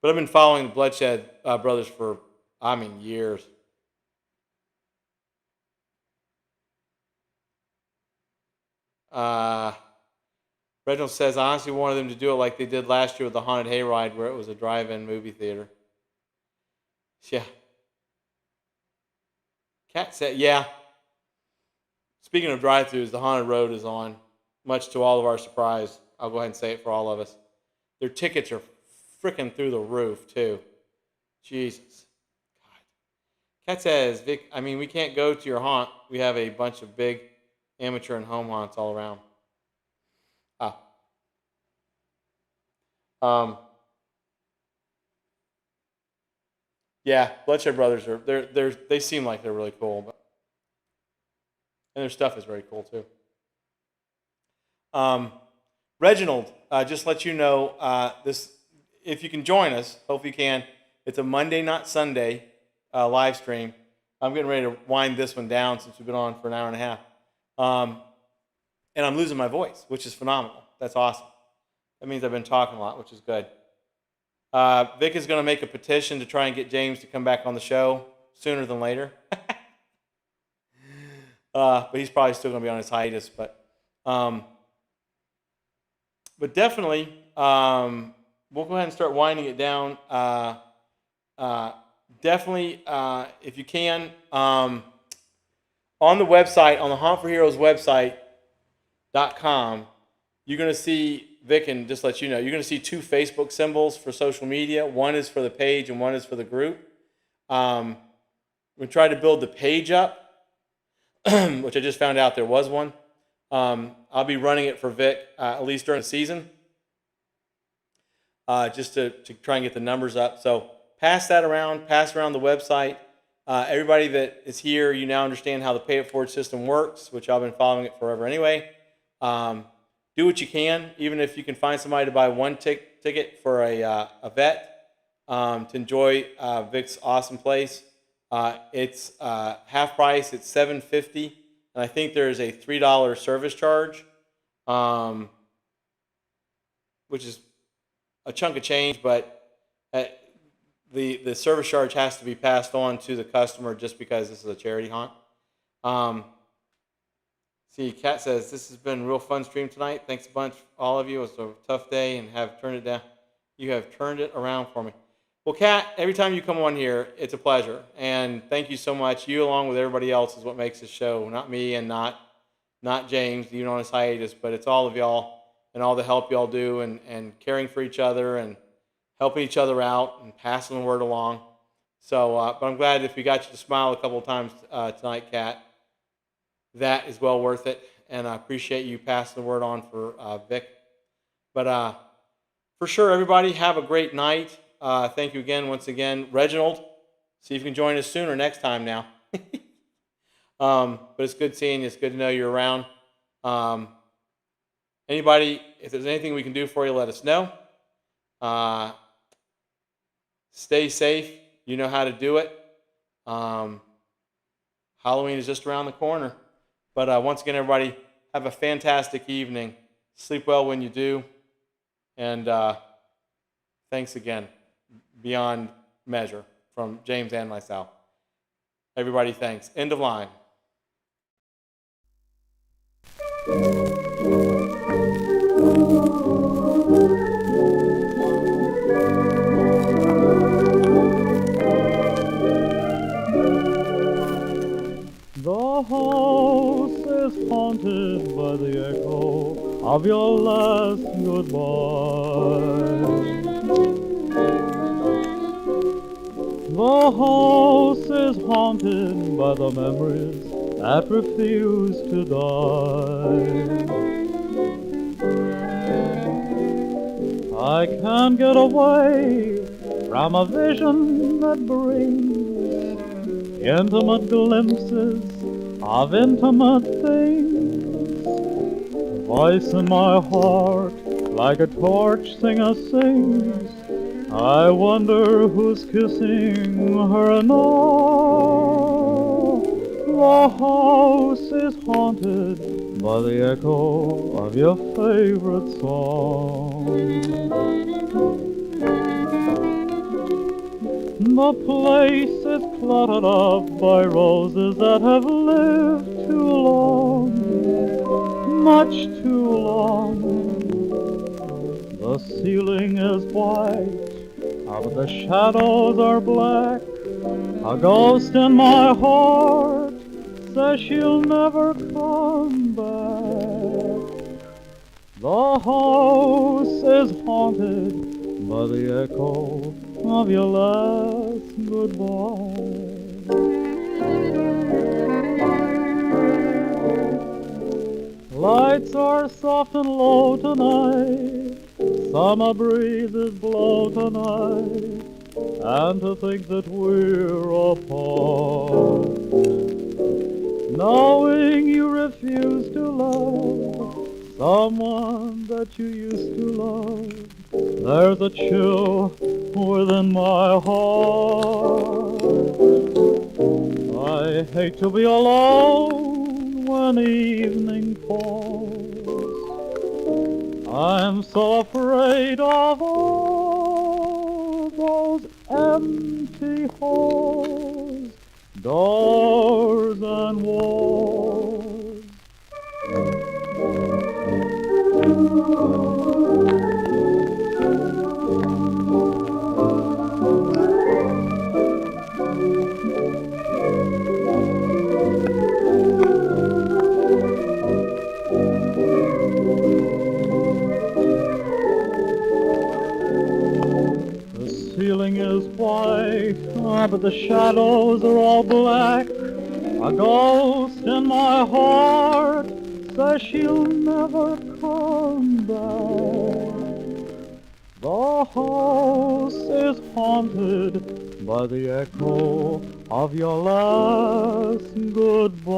But I've been following the Bloodshed Brothers for, years. Reginald says, I honestly wanted them to do it like they did last year with the Haunted Hayride, where it was a drive-in movie theater. Yeah. Kat said, yeah. Speaking of drive-thrus, the Haunted Road is on, much to all of our surprise. I'll go ahead and say it for all of us. Their tickets are freaking through the roof, too. Jesus. God. Kat says, Vic, we can't go to your haunt. We have a bunch of big amateur and home haunts all around. Yeah, Bloodshed Brothers they seem like they're really cool, and their stuff is very cool too. Reginald, just let you know this. If you can join us, hope you can. It's a Monday, not Sunday, live stream. I'm getting ready to wind this one down since we've been on for an hour and a half, and I'm losing my voice, which is phenomenal. That's awesome. That means I've been talking a lot, which is good. Vic is going to make a petition to try and get James to come back on the show sooner than later. But he's probably still going to be on his hiatus. But definitely, we'll go ahead and start winding it down. Definitely, if you can, on the website, on the Haunt for Heroes website.com, you're going to see, Vic, and just let you know, you're going to see 2 Facebook symbols for social media. One is for the page and one is for the group. We tried to build the page up, which I just found out there was one. I'll be running it for Vic at least during the season, just to try and get the numbers up. So pass that around, pass around the website. Everybody that is here, you now understand how the pay it forward system works, which I've been following it forever anyway. Do what you can, even if you can find somebody to buy one ticket for a vet to enjoy Vic's awesome place. It's half price. It's $7.50, and I think there's a $3 service charge, which is a chunk of change, but the service charge has to be passed on to the customer just because this is a charity haunt. See, Kat says, this has been a real fun stream tonight. Thanks a bunch, all of you. It was a tough day and have turned it down. You have turned it around for me. Well, Kat, every time you come on here, it's a pleasure. And thank you so much. You, along with everybody else, is what makes this show. Not me and not James, even on his hiatus, but it's all of y'all and all the help y'all do and caring for each other and helping each other out and passing the word along. So, but I'm glad if we got you to smile a couple of times tonight, Kat. That is well worth it, and I appreciate you passing the word on for Vic. But for sure, everybody, have a great night. Thank you again, once again. Reginald, see if you can join us sooner next time now. But it's good seeing you. It's good to know you're around. Anybody, if there's anything we can do for you, let us know. Stay safe. You know how to do it. Halloween is just around the corner. But once again, everybody, have a fantastic evening. Sleep well when you do. And thanks again, beyond measure, from James and myself. Everybody, thanks. End of line. The house is haunted by the echo of your last goodbye. The house is haunted by the memories that refuse to die. I can't get away from a vision that brings intimate glimpses of intimate things. The voice in my heart, like a torch singer sings. I wonder who's kissing her now. The house is haunted by the echo of your favorite song. The place is cluttered up by roses that have lived too long, much too long. The ceiling is white, but the shadows are black. A ghost in my heart says she'll never come back. The house is haunted by the echo of your last goodbye. Lights are soft and low tonight, summer breezes blow tonight, and to think that we're apart. Knowing you refuse to love someone that you used to love, there's a chill within my heart. I hate to be alone when evening falls. I'm so afraid of all empty halls, doors and walls. The ceiling is white, but the shadows are all black. A ghost in my heart says she'll never come back. The house is haunted by the echo of your last goodbye.